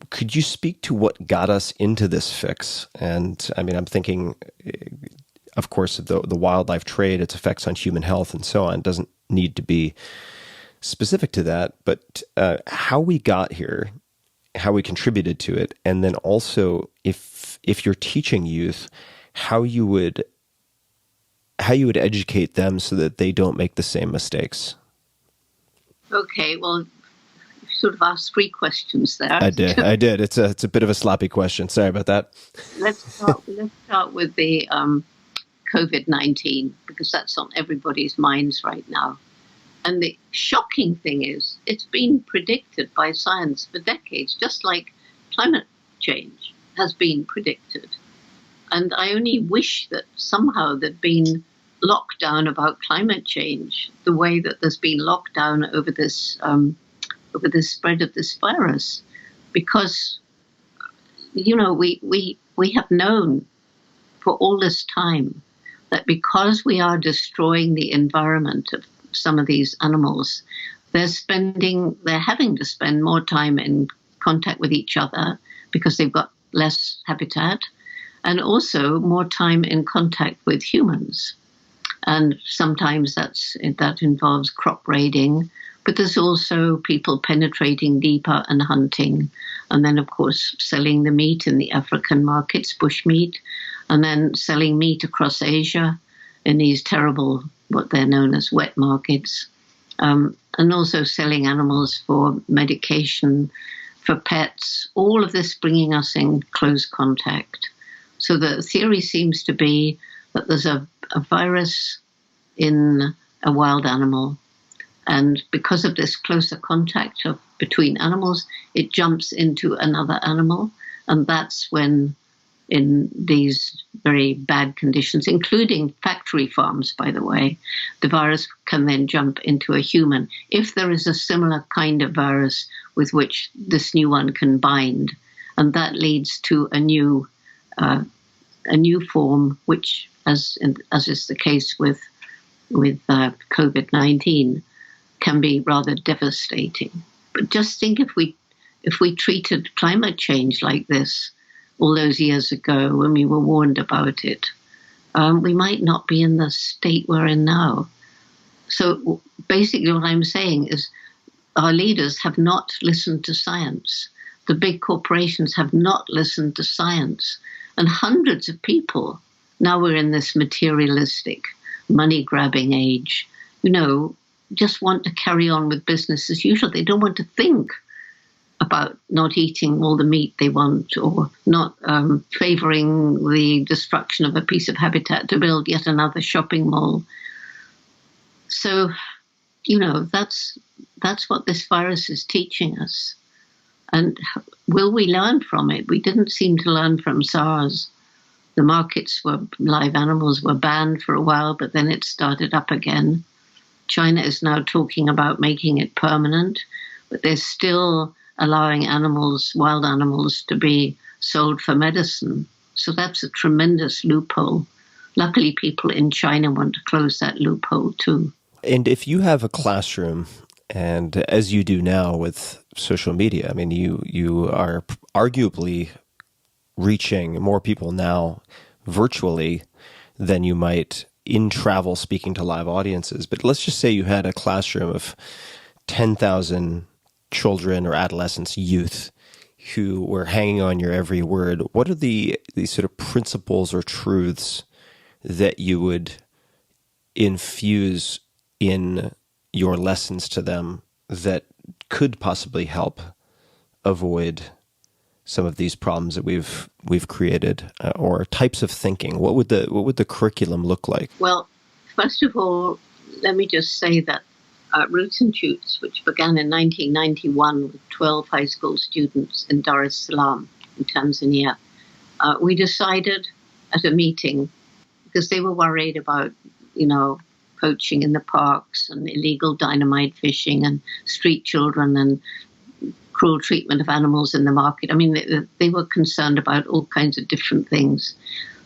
Speaker 6: could you speak to what got us into this fix? And I mean, I'm thinking, of course, of the wildlife trade, its effects on human health and so on. It doesn't need to be specific to that, but how we got here, how we contributed to it, and then also if you're teaching youth, how you would educate them so that they don't make the same mistakes.
Speaker 7: Okay, well, you sort of asked 3 questions there.
Speaker 6: I did. It's a bit of a sloppy question. Sorry about that.
Speaker 7: Let's start with the COVID-19, because that's on everybody's minds right now. And the shocking thing is, it's been predicted by science for decades, just like climate change has been predicted. And I only wish that somehow there'd been lockdown about climate change, the way that there's been lockdown over this spread of this virus, because we have known for all this time that because we are destroying the environment of some of these animals, they're having to spend more time in contact with each other because they've got less habitat, and also more time in contact with humans. And sometimes that involves crop raiding, but there's also people penetrating deeper and hunting. And then, of course, selling the meat in the African markets, bush meat, and then selling meat across Asia in these terrible, what they're known as wet markets. And also selling animals for medication, for pets, all of this bringing us in close contact. So the theory seems to be that there's a virus in a wild animal, and because of this closer contact between animals, it jumps into another animal, and that's when, in these very bad conditions, including factory farms, by the way, the virus can then jump into a human if there is a similar kind of virus with which this new one can bind, and that leads to a new form, which, as is the case with COVID-19, can be rather devastating. But just think if we treated climate change like this all those years ago when we were warned about it, we might not be in the state we're in now. So basically what I'm saying is our leaders have not listened to science. The big corporations have not listened to science. And hundreds of people, now we're in this materialistic, money-grabbing age, just want to carry on with business as usual. They don't want to think about not eating all the meat they want, or not favoring the destruction of a piece of habitat to build yet another shopping mall. So, that's what this virus is teaching us. And will we learn from it? We didn't seem to learn from SARS. The markets for live animals were banned for a while, but then it started up again. China is now talking about making it permanent, but they're still allowing wild animals, to be sold for medicine. So that's a tremendous loophole. Luckily, people in China want to close that loophole too.
Speaker 6: And if you have a classroom, and as you do now with social media, I mean, you are arguably reaching more people now virtually than you might in travel speaking to live audiences. But let's just say you had a classroom of 10,000 children or adolescents, youth, who were hanging on your every word. What are these sort of principles or truths that you would infuse in your lessons to them that could possibly help avoid some of these problems that we've created, or types of thinking? What would the curriculum look like?
Speaker 7: Well, first of all, let me just say that Roots and Shoots, which began in 1991 with 12 high school students in Dar es Salaam in Tanzania, we decided at a meeting, because they were worried about, poaching in the parks and illegal dynamite fishing and street children and cruel treatment of animals in the market. I mean, they were concerned about all kinds of different things.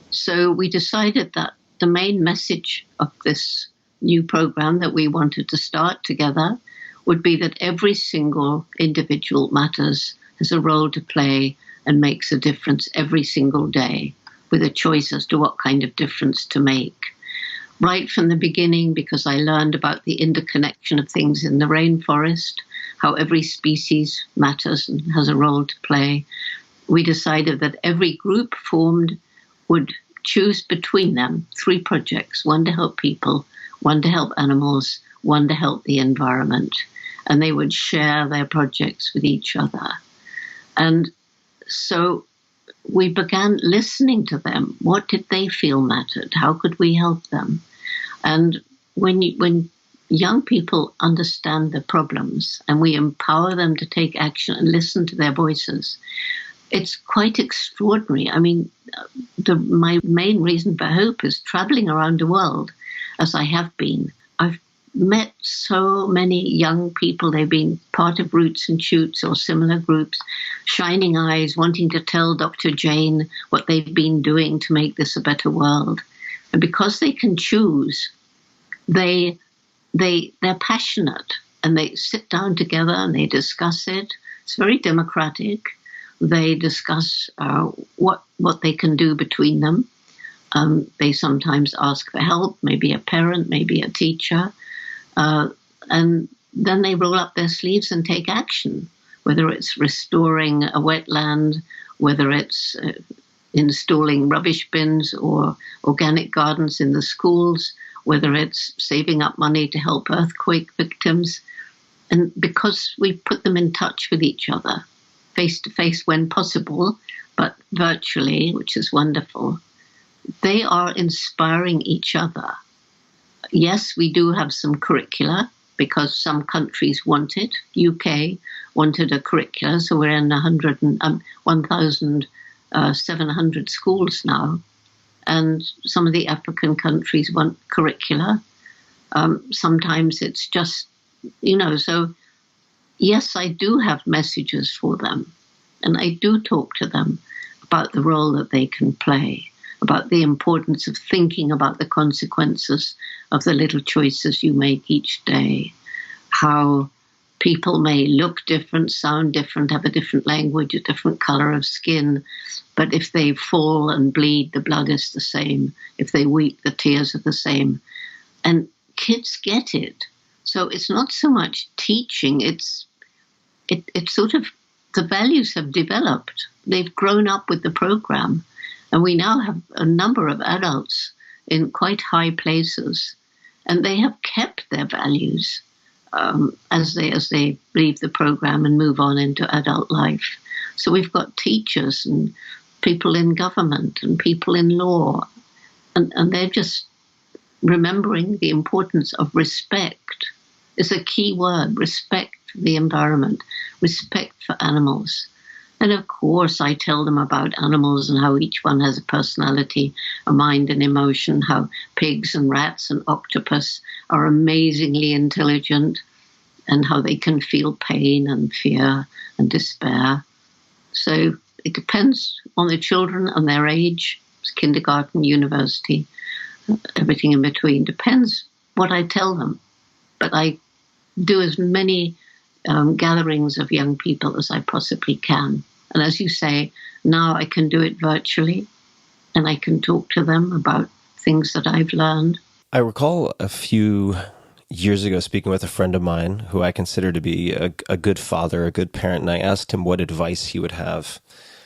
Speaker 7: So we decided that the main message of this new program that we wanted to start together would be that every single individual matters, has a role to play, and makes a difference every single day, with a choice as to what kind of difference to make. Right from the beginning, because I learned about the interconnection of things in the rainforest, how every species matters and has a role to play, we decided that every group formed would choose between them 3 projects, one to help people, one to help animals, one to help the environment. And they would share their projects with each other. And so we began listening to them. What did they feel mattered? How could we help them? And when young people understand the problems and we empower them to take action and listen to their voices, it's quite extraordinary. I mean, my main reason for hope is traveling around the world, as I have been. I've met so many young people. They've been part of Roots and Shoots or similar groups, shining eyes, wanting to tell Dr. Jane what they've been doing to make this a better world. And because they can choose, they're passionate, and they sit down together and they discuss it. It's very democratic. They discuss what they can do between them. They sometimes ask for help, maybe a parent, maybe a teacher. And then they roll up their sleeves and take action, whether it's restoring a wetland, whether it's installing rubbish bins or organic gardens in the schools, whether it's saving up money to help earthquake victims. And because we put them in touch with each other, face to face when possible, but virtually, which is wonderful, they are inspiring each other. Yes, we do have some curricula because some countries want it. UK wanted a curricula, so we're in 1,700 schools now. And some of the African countries want curricula. Sometimes it's just, so yes, I do have messages for them. And I do talk to them about the role that they can play, about the importance of thinking about the consequences of the little choices you make each day, how people may look different, sound different, have a different language, a different color of skin, but if they fall and bleed, the blood is the same. If they weep, the tears are the same. And kids get it. So it's not so much teaching, it's sort of, the values have developed. They've grown up with the program. And we now have a number of adults in quite high places, and they have kept their values as they leave the program and move on into adult life. So we've got teachers and people in government and people in law, and they're just remembering the importance of respect. Is a key word: respect for the environment, respect for animals. And of course, I tell them about animals and how each one has a personality, a mind and emotion, how pigs and rats and octopus are amazingly intelligent, and how they can feel pain and fear and despair. So it depends on the children and their age, kindergarten, university, everything in between. Depends what I tell them. But I do as many gatherings of young people as I possibly can. And as you say, now I can do it virtually, and I can talk to them about things that I've learned.
Speaker 6: I recall a few years ago speaking with a friend of mine who I consider to be a good father, a good parent, and I asked him what advice he would have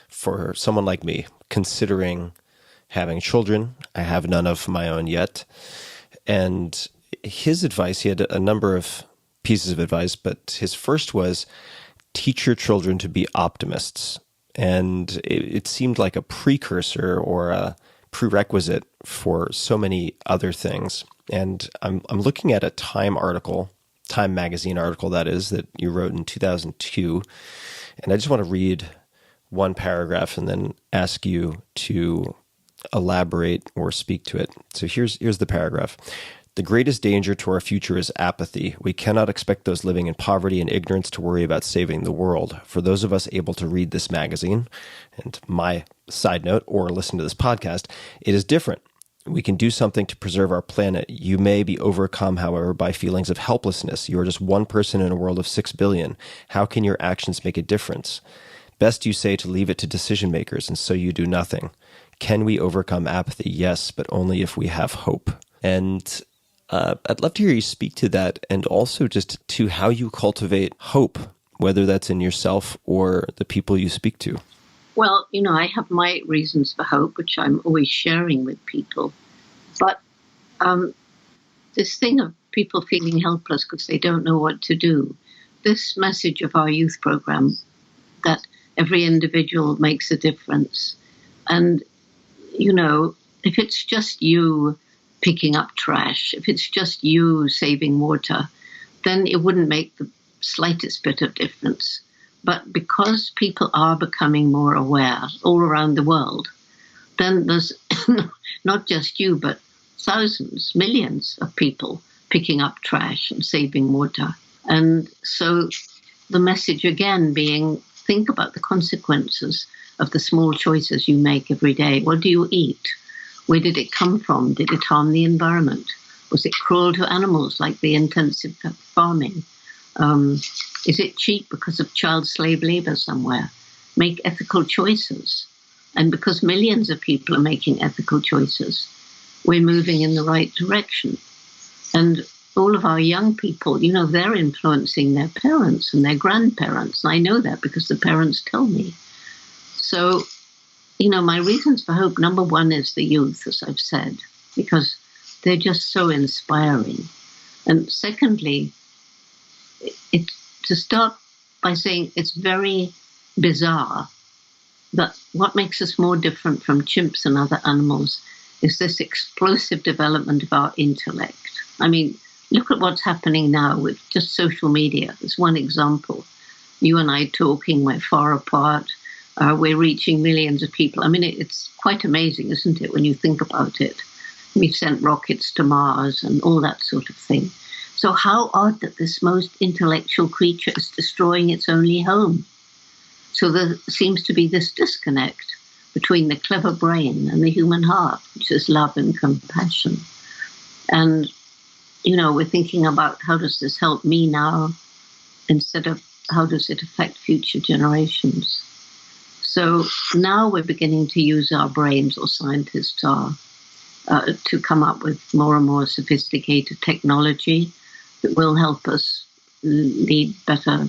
Speaker 6: for someone like me, considering having children. I have none of my own yet. And his advice, he had a number of pieces of advice, but his first was, teach your children to be optimists. And it seemed like a precursor or a prerequisite for so many other things. And I'm looking at a Time magazine article that you wrote in 2002. And I just want to read one paragraph and then ask you to elaborate or speak to it. So here's the paragraph. The greatest danger to our future is apathy. We cannot expect those living in poverty and ignorance to worry about saving the world. For those of us able to read this magazine, and my side note, or listen to this podcast, it is different. We can do something to preserve our planet. You may be overcome, however, by feelings of helplessness. You are just one person in a world of 6 billion. How can your actions make a difference? Best, you say, to leave it to decision makers, and so you do nothing. Can we overcome apathy? Yes, but only if we have hope. And I'd love to hear you speak to that, and also just to how you cultivate hope, whether that's in yourself or the people you speak to.
Speaker 7: Well, I have my reasons for hope, which I'm always sharing with people. But this thing of people feeling helpless because they don't know what to do, this message of our youth program, that every individual makes a difference. And, if it's just you picking up trash, if it's just you saving water, then it wouldn't make the slightest bit of difference. But because people are becoming more aware all around the world, then there's not just you, but thousands, millions of people picking up trash and saving water. And so the message again being, think about the consequences of the small choices you make every day. What do you eat? Where did it come from? Did it harm the environment? Was it cruel to animals like the intensive farming? Is it cheap because of child slave labor somewhere? Make ethical choices. And because millions of people are making ethical choices, we're moving in the right direction. And all of our young people, they're influencing their parents and their grandparents. And I know that because the parents tell me. So, my reasons for hope, number one is the youth, as I've said, because they're just so inspiring. And secondly, to start by saying it's very bizarre that what makes us more different from chimps and other animals is this explosive development of our intellect. I mean, look at what's happening now with just social media. It's one example. You and I talking, we're far apart. We're reaching millions of people. I mean, it's quite amazing, isn't it, when you think about it? We've sent rockets to Mars and all that sort of thing. So how odd that this most intellectual creature is destroying its only home. So there seems to be this disconnect between the clever brain and the human heart, which is love and compassion. And, we're thinking about how does this help me now? instead of how does it affect future generations. So now we're beginning to use our brains, or scientists are, to come up with more and more sophisticated technology that will help us lead better,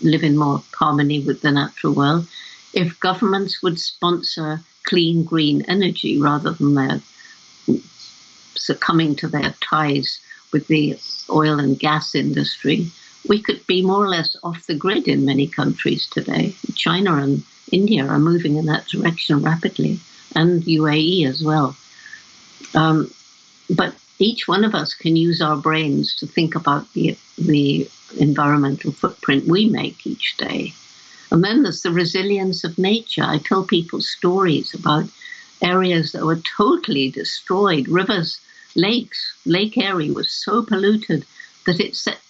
Speaker 7: live in more harmony with the natural world. If governments would sponsor clean, green energy rather than their succumbing to their ties with the oil and gas industry, we could be more or less off the grid in many countries today. China and India are moving in that direction rapidly, and UAE as well. But each one of us can use our brains to think about the environmental footprint we make each day. And then there's the resilience of nature. I tell people stories about areas that were totally destroyed, rivers, lakes. Lake Erie was so polluted that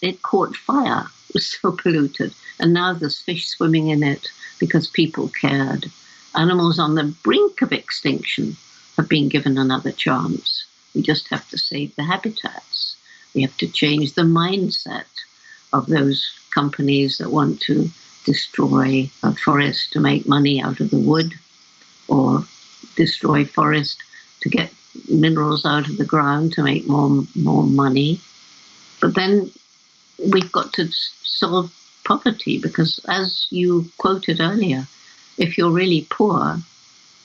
Speaker 7: it caught fire. It was so polluted. And now there's fish swimming in it because people cared. Animals on the brink of extinction have been given another chance. We just have to save the habitats. We have to change the mindset of those companies that want to destroy a forest to make money out of the wood, or destroy forest to get minerals out of the ground to make more money. But then we've got to solve poverty, because as you quoted earlier, if you're really poor,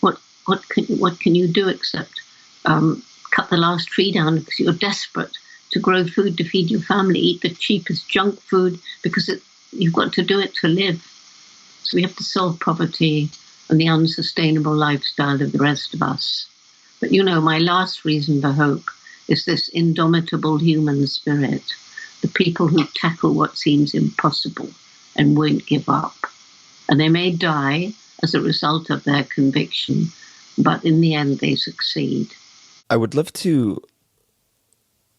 Speaker 7: what can you do except cut the last tree down because you're desperate to grow food to feed your family, eat the cheapest junk food because you've got to do it to live. So we have to solve poverty and the unsustainable lifestyle of the rest of us. But my last reason for hope is this indomitable human spirit, the people who tackle what seems impossible and won't give up. And they may die as a result of their conviction, but in the end they succeed.
Speaker 6: I would love to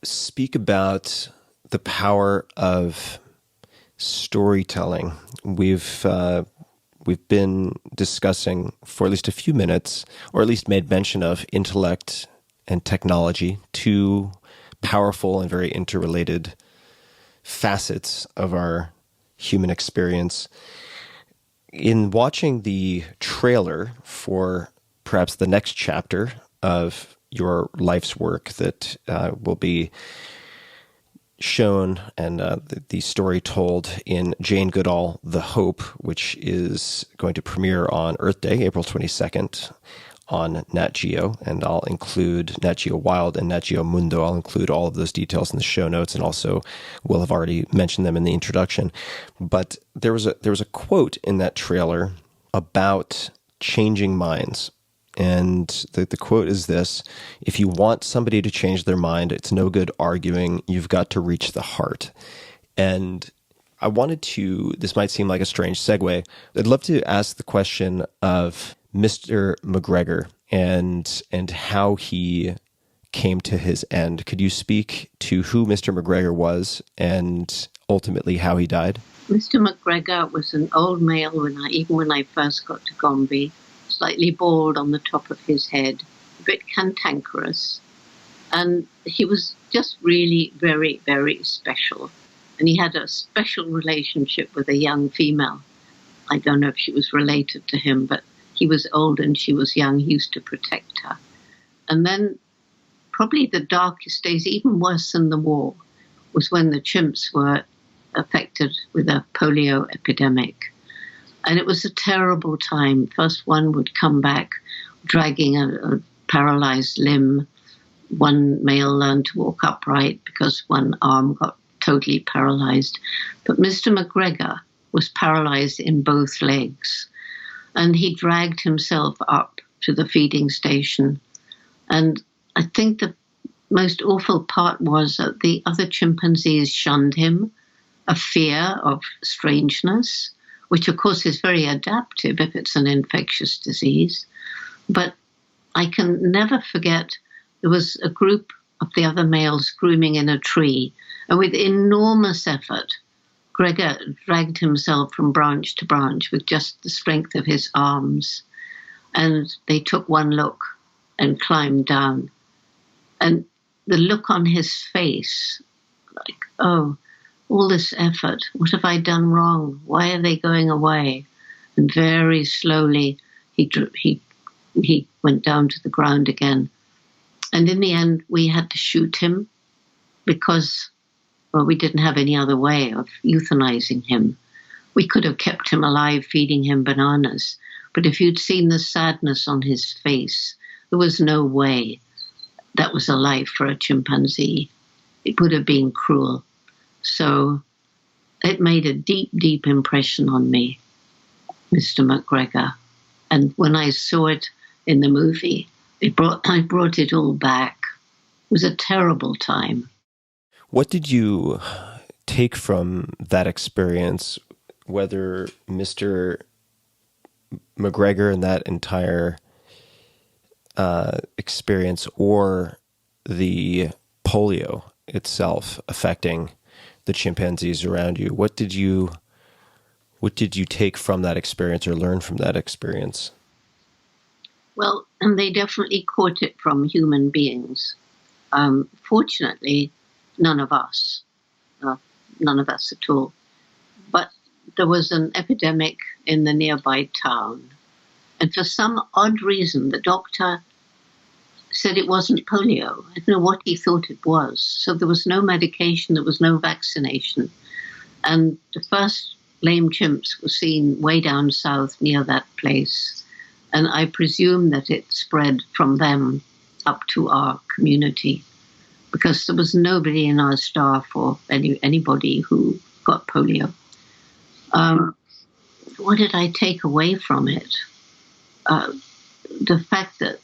Speaker 6: speak about the power of storytelling. We've been discussing for at least a few minutes, or at least made mention of, intellect and technology, two powerful and very interrelated facets of our human experience. In watching the trailer for perhaps the next chapter of your life's work that will be shown and the story told in Jane Goodall, The Hope, which is going to premiere on Earth Day, April 22nd on Nat Geo, and I'll include Nat Geo Wild and Nat Geo Mundo. I'll include all of those details in the show notes, and also will have already mentioned them in the introduction. But there was a quote in that trailer about changing minds. And the quote is this: if you want somebody to change their mind, it's no good arguing. You've got to reach the heart. And I wanted to, this might seem like a strange segue, I'd love to ask the question of Mr. McGregor and how he came to his end. Could you speak to who Mr. McGregor was and ultimately how he died?
Speaker 7: Mr. McGregor was an old male when I first got to Gombe, slightly bald on the top of his head, a bit cantankerous. And he was just really very, very special. And he had a special relationship with a young female. I don't know if she was related to him, but he was old and she was young. He used to protect her. And then probably the darkest days, even worse than the war, was when the chimps were affected with a polio epidemic. And it was a terrible time. First one would come back dragging a paralyzed limb. One male learned to walk upright because one arm got totally paralyzed. But Mr. McGregor was paralyzed in both legs. And he dragged himself up to the feeding station. And I think the most awful part was that the other chimpanzees shunned him, a fear of strangeness, which of course is very adaptive if it's an infectious disease. But I can never forget, there was a group of the other males grooming in a tree, and with enormous effort, Gregor dragged himself from branch to branch with just the strength of his arms. And they took one look and climbed down. And the look on his face, like, oh, all this effort. What have I done wrong? Why are they going away? And very slowly he went down to the ground again. And in the end, we had to shoot him because, well, we didn't have any other way of euthanizing him. We could have kept him alive, feeding him bananas. But if you'd seen the sadness on his face, there was no way that was a life for a chimpanzee. It would have been cruel. So it made a deep, deep impression on me, Mr. McGregor. And when I saw it in the movie, I brought it all back. It was a terrible time.
Speaker 6: What did you take from that experience, whether Mr. McGregor and that entire experience or the polio itself affecting the chimpanzees around you? What did you take from that experience or learn from that experience?
Speaker 7: Well, and they definitely caught it from human beings. Fortunately, none of us at all. But there was an epidemic in the nearby town. And for some odd reason, the doctor said it wasn't polio. I don't know what he thought it was. So there was no medication, there was no vaccination. And the first lame chimps were seen way down south near that place. And I presume that it spread from them up to our community, because there was nobody in our staff or anybody who got polio. What did I take away from it? The fact that,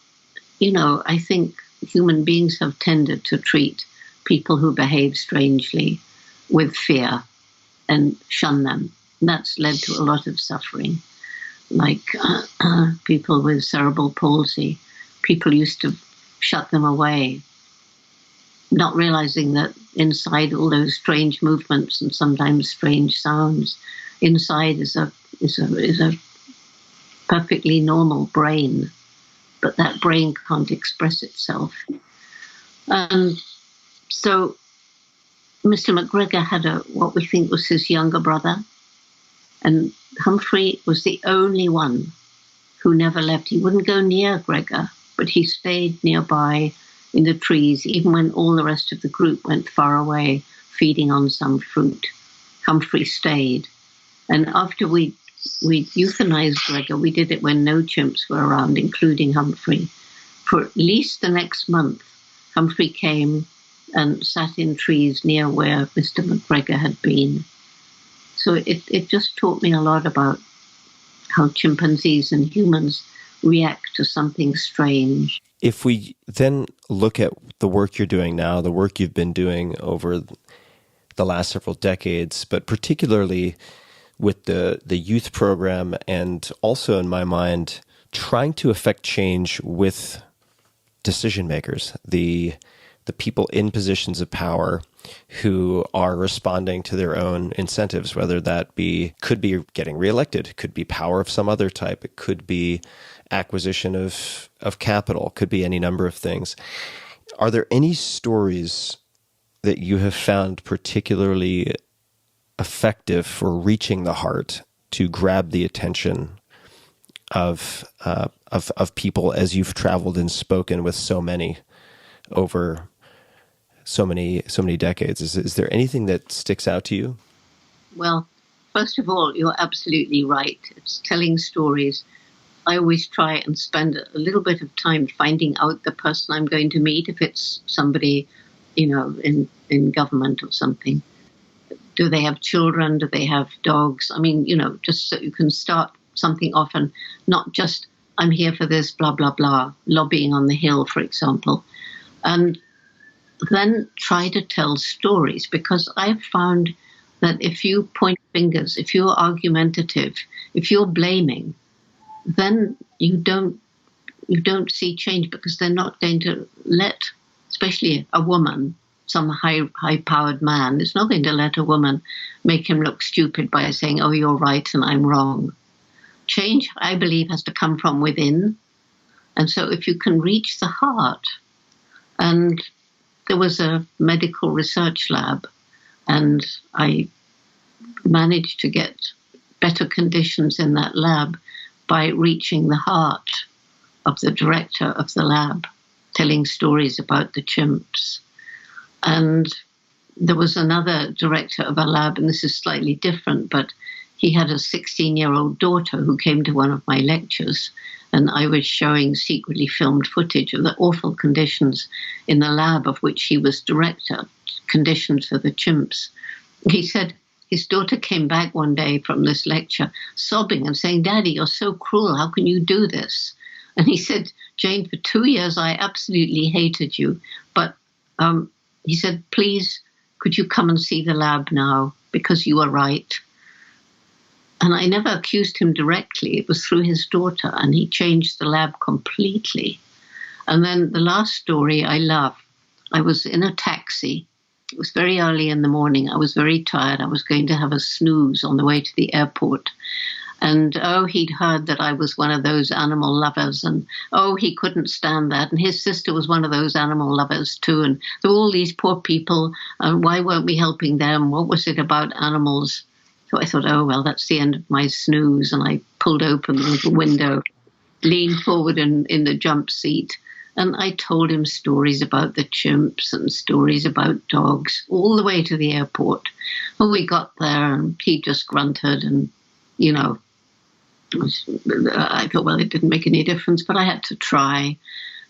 Speaker 7: I think human beings have tended to treat people who behave strangely with fear and shun them. And that's led to a lot of suffering. Like people with cerebral palsy, people used to shut them away, not realizing that inside all those strange movements and sometimes strange sounds, inside is a perfectly normal brain, but that brain can't express itself. And so Mr. McGregor had what we think was his younger brother, and Humphrey was the only one who never left. He wouldn't go near Gregor, but he stayed nearby in the trees, even when all the rest of the group went far away, feeding on some fruit. Humphrey stayed. And after we euthanized Gregor, we did it when no chimps were around, including Humphrey. For at least the next month, Humphrey came and sat in trees near where Mr. McGregor had been. So it just taught me a lot about how chimpanzees and humans react to something strange.
Speaker 6: If we then look at the work you're doing now, the work you've been doing over the last several decades, but particularly with the youth program, and also in my mind, trying to affect change with decision makers, the people in positions of power who are responding to their own incentives, whether that could be getting reelected, could be power of some other type, it could be acquisition of capital, could be any number of things. Are there any stories that you have found particularly effective for reaching the heart to grab the attention of people as you've traveled and spoken with so many over so many decades? Is there anything that sticks out to you?
Speaker 7: Well, first of all, you're absolutely right. It's telling stories. I always try and spend a little bit of time finding out the person I'm going to meet, if it's somebody, in government or something. Do they have children? Do they have dogs? I mean, just so you can start something off and not just, I'm here for this, blah, blah, blah, lobbying on the Hill, for example. And then try to tell stories, because I've found that if you point fingers, if you're argumentative, if you're blaming, then you don't see change, because they're not going to let, especially a woman, some high-powered man is not going to let a woman make him look stupid by saying, oh, you're right and I'm wrong. Change, I believe, has to come from within. And so if you can reach the heart, and there was a medical research lab And I managed to get better conditions in that lab by reaching the heart of the director of the lab, telling stories about the chimps. And there was another director of a lab, and this is slightly different, but he had a 16-year-old daughter who came to one of my lectures, and I was showing secretly filmed footage of the awful conditions in the lab of which he was director, conditions for the chimps. He said his daughter came back one day from this lecture sobbing and saying, "Daddy, you're so cruel. How can you do this?" And he said, "Jane, for 2 years I absolutely hated you, but he said, please, could you come and see the lab now? Because you are right." And I never accused him directly. It was through his daughter, and he changed the lab completely. And then the last story I love. I was in a taxi. It was very early in the morning. I was very tired. I was going to have a snooze on the way to the airport. And, he'd heard that I was one of those animal lovers. And, he couldn't stand that. And his sister was one of those animal lovers, too. And there were all these poor people. And why weren't we helping them? What was it about animals? So I thought, well, that's the end of my snooze. And I pulled open the little window, leaned forward in the jump seat. And I told him stories about the chimps and stories about dogs all the way to the airport. When we got there, and he just grunted and, I thought, well, it didn't make any difference, but I had to try.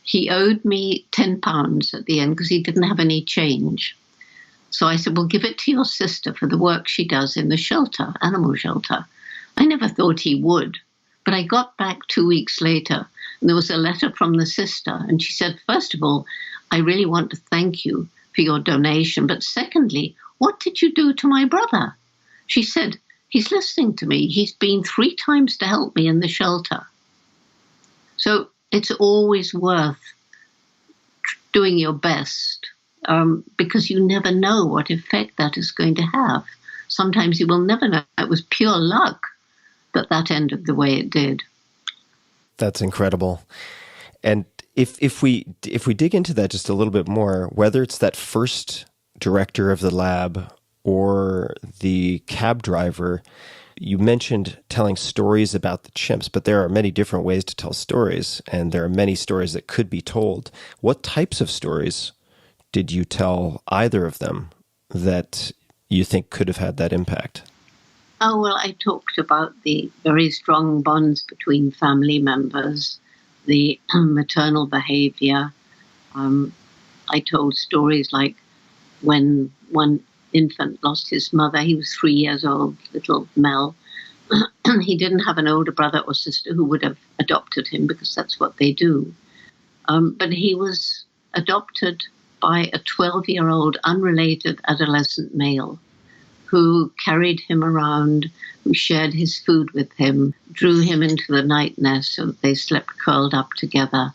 Speaker 7: He owed me £10 at the end because he didn't have any change. So I said, well, give it to your sister for the work she does in the shelter, animal shelter. I never thought he would, but I got back 2 weeks later, and there was a letter from the sister, and she said, first of all, I really want to thank you for your donation, but secondly, what did you do to my brother? She said, he's listening to me. He's been 3 times to help me in the shelter. So it's always worth doing your best because you never know what effect that is going to have. Sometimes you will never know. It was pure luck that ended the way it did.
Speaker 6: That's incredible. And if we dig into that just a little bit more, whether it's that first director of the lab or the cab driver, you mentioned telling stories about the chimps, but there are many different ways to tell stories, and there are many stories that could be told. What types of stories did you tell either of them that you think could have had that impact?
Speaker 7: Oh, well, I talked about the very strong bonds between family members, the maternal behavior. I told stories like when one infant lost his mother. He was 3 years old, little Mel. He didn't have an older brother or sister who would have adopted him because that's what they do. But he was adopted by a 12-year-old unrelated adolescent male who carried him around, who shared his food with him, drew him into the night nest so that they slept curled up together.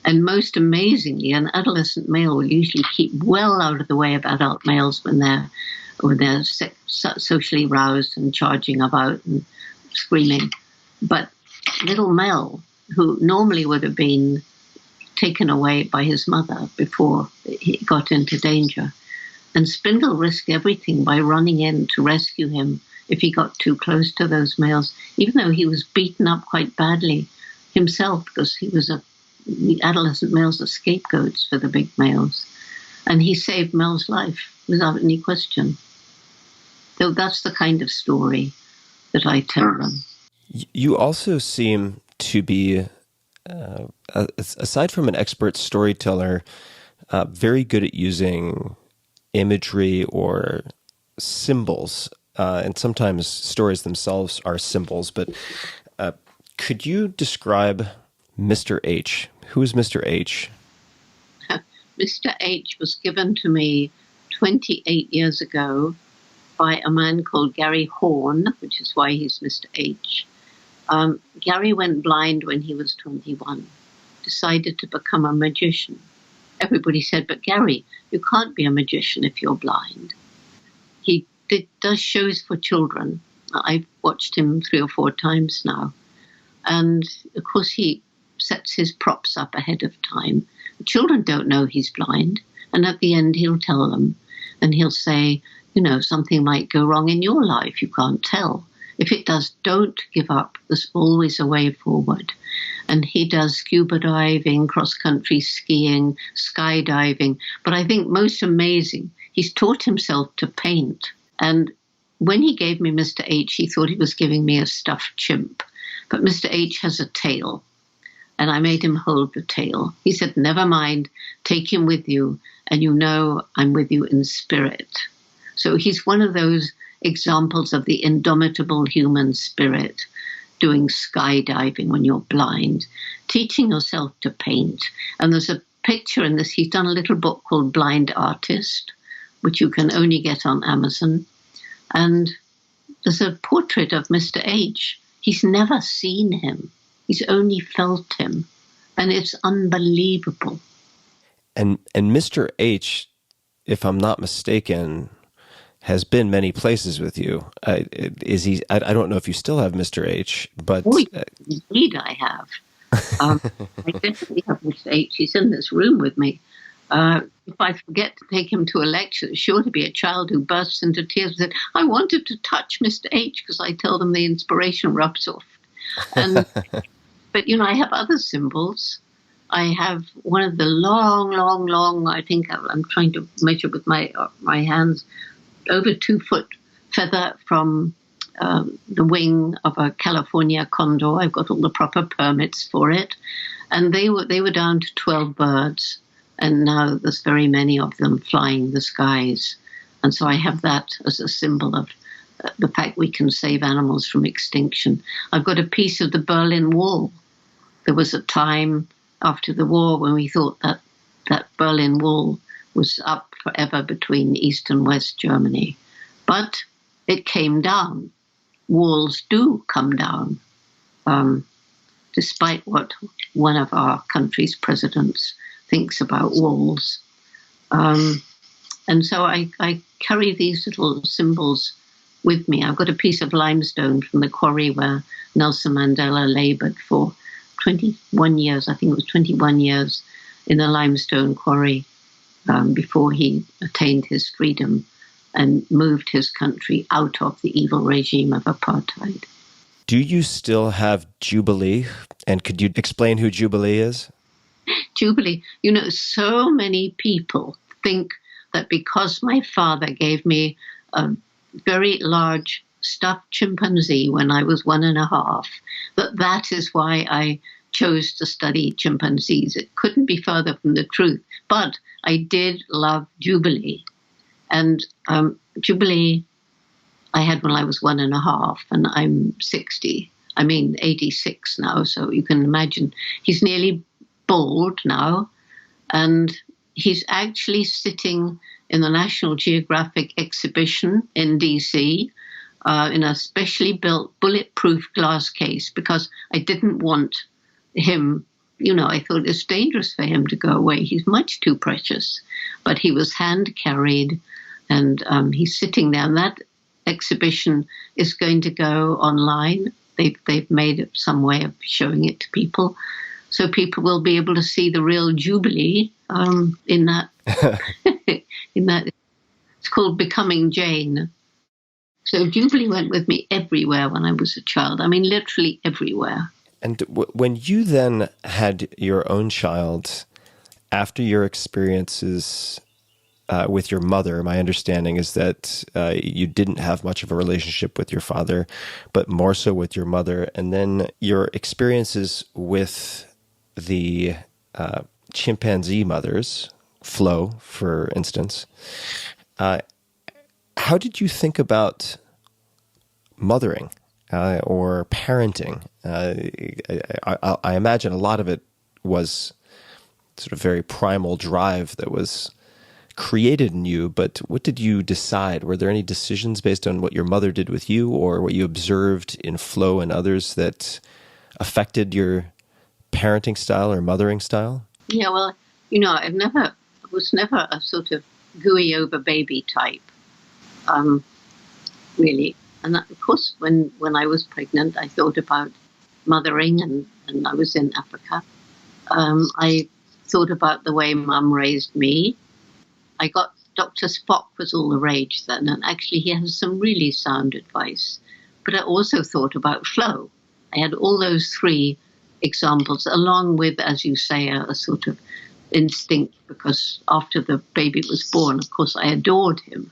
Speaker 7: And most amazingly, an adolescent male will usually keep well out of the way of adult males when they're socially roused and charging about and screaming. But little Mel, who normally would have been taken away by his mother before he got into danger, and Spindle risked everything by running in to rescue him if he got too close to those males, even though he was beaten up quite badly himself because the adolescent males are scapegoats for the big males. And he saved Mel's life without any question. So that's the kind of story that I tell them.
Speaker 6: You also seem to be, aside from an expert storyteller, very good at using imagery or symbols, and sometimes stories themselves are symbols, but could you describe Mr. H? Who is Mr. H?
Speaker 7: Mr. H was given to me 28 years ago by a man called Gary Horn, which is why he's Mr. H. Gary went blind when he was 21, decided to become a magician. Everybody said, but Gary, you can't be a magician if you're blind. He does shows for children. I've watched him 3 or 4 times now. And of course, he sets his props up ahead of time. The children don't know he's blind. And at the end, he'll tell them. And he'll say, something might go wrong in your life. You can't tell. If it does, don't give up. There's always a way forward. And he does scuba diving, cross-country skiing, skydiving. But I think most amazing, he's taught himself to paint. And when he gave me Mr. H, he thought he was giving me a stuffed chimp. But Mr. H has a tail. And I made him hold the tail. He said, never mind, take him with you. And I'm with you in spirit. So he's one of those examples of the indomitable human spirit, doing skydiving when you're blind, teaching yourself to paint. And there's a picture in this. He's done a little book called Blind Artist, which you can only get on Amazon. And there's a portrait of Mr. H. He's never seen him. He's only felt him. And it's unbelievable.
Speaker 6: And Mr. H, if I'm not mistaken, has been many places with you. Is he? I don't know if you still have Mr. H, but
Speaker 7: Indeed, I have. I definitely have Mr. H. He's in this room with me. If I forget to take him to a lecture, there's sure to be a child who bursts into tears and said, "I wanted to touch Mr. H," because I tell them the inspiration rubs off. And but I have other symbols. I have one of the long, I think I'm trying to measure with my hands, over 2 foot feather from the wing of a California condor. I've got all the proper permits for it. And they were down to 12 birds. And now there's very many of them flying the skies. And so I have that as a symbol of the fact we can save animals from extinction. I've got a piece of the Berlin Wall. There was a time after the war when we thought that Berlin Wall was up forever between East and West Germany. But it came down. Walls do come down, despite what one of our country's presidents thinks about walls. And so I carry these little symbols with me. I've got a piece of limestone from the quarry where Nelson Mandela labored for 21 years. I think it was 21 years in a limestone quarry before he attained his freedom and moved his country out of the evil regime of apartheid.
Speaker 6: Do you still have Jubilee? And could you explain who Jubilee is?
Speaker 7: Jubilee, so many people think that because my father gave me a very large stuffed chimpanzee when I was 1.5, that is why I chose to study chimpanzees. It couldn't be further from the truth. But I did love Jubilee. And Jubilee I had when I was 1.5, and I'm 86 now, so you can imagine he's nearly bald now, and he's actually sitting in the National Geographic exhibition in DC in a specially built bulletproof glass case, because I didn't want him, I thought it's dangerous for him to go away. He's much too precious. But he was hand carried, and he's sitting there, and that exhibition is going to go online. They've made some way of showing it to people, so people will be able to see the real Jubilee in that. In that, it's called Becoming Jane. So Jubilee went with me everywhere when I was a child. I mean, literally everywhere.
Speaker 6: And when you then had your own child, after your experiences with your mother, my understanding is that you didn't have much of a relationship with your father, but more so with your mother. And then your experiences with the chimpanzee mothers, Flo, for instance. How did you think about mothering or parenting? I imagine a lot of it was sort of very primal drive that was created in you, but what did you decide? Were there any decisions based on what your mother did with you or what you observed in Flo and others that affected your parenting style or mothering style?
Speaker 7: Yeah, well, I was never a sort of gooey over baby type, really. And of course, when I was pregnant, I thought about mothering, and I was in Africa. I thought about the way Mum raised me. I got Dr. Spock was all the rage then, and actually he has some really sound advice. But I also thought about flow. I had all those three examples, along with, as you say, a sort of instinct, because after the baby was born, of course, I adored him.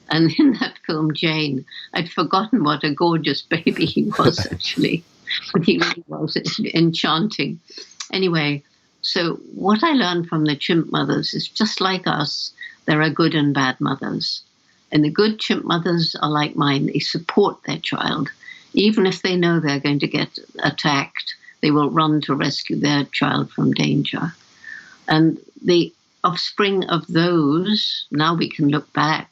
Speaker 7: And in that film, Jane, I'd forgotten what a gorgeous baby he was, actually. But he really was enchanting. Anyway, so what I learned from the chimp mothers is just like us, there are good and bad mothers. And the good chimp mothers are like mine. They support their child. Even if they know they're going to get attacked, they will run to rescue their child from danger. And the offspring of those, now we can look back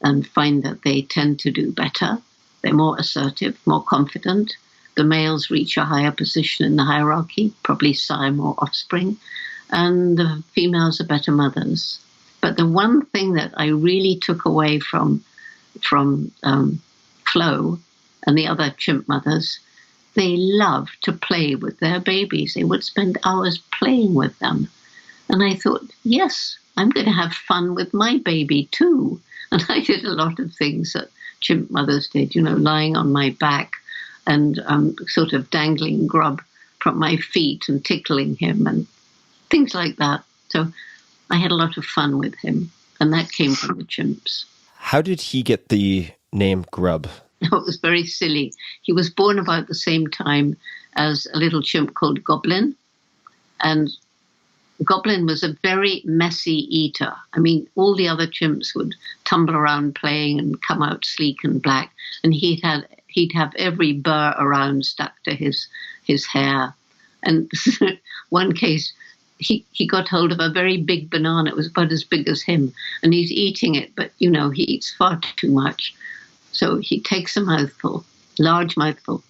Speaker 7: and find that they tend to do better. They're more assertive, more confident. The males reach a higher position in the hierarchy, probably sire more offspring, and the females are better mothers. But the one thing that I really took away from Flo and the other chimp mothers, they love to play with their babies. They would spend hours playing with them. And I thought, yes, I'm going to have fun with my baby too. And I did a lot of things that chimp mothers did, lying on my back and sort of dangling grub from my feet and tickling him and things like that. So I had a lot of fun with him, and that came from the chimps.
Speaker 6: How did he get the name Grub?
Speaker 7: It was very silly. He was born about the same time as a little chimp called Goblin, and Goblin was a very messy eater. I mean, all the other chimps would tumble around playing and come out sleek and black, and he'd have every burr around stuck to his hair. And one case, he got hold of a very big banana. It was about as big as him, and he's eating it, but, he eats far too much. So he takes a mouthful, large mouthful.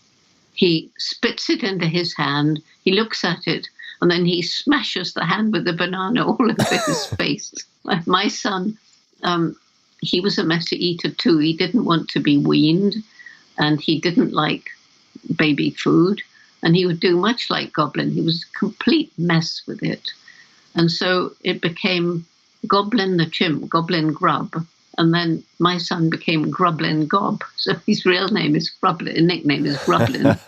Speaker 7: He spits it into his hand. He looks at it, and then he smashes the hand with the banana all over his face. My son, he was a messy eater too. He didn't want to be weaned, and he didn't like baby food. And he would do much like Goblin. He was a complete mess with it. And so it became Goblin the chimp, Goblin Grub. And then my son became Grublin Gob. So his real name is Grublin, his nickname is Grublin.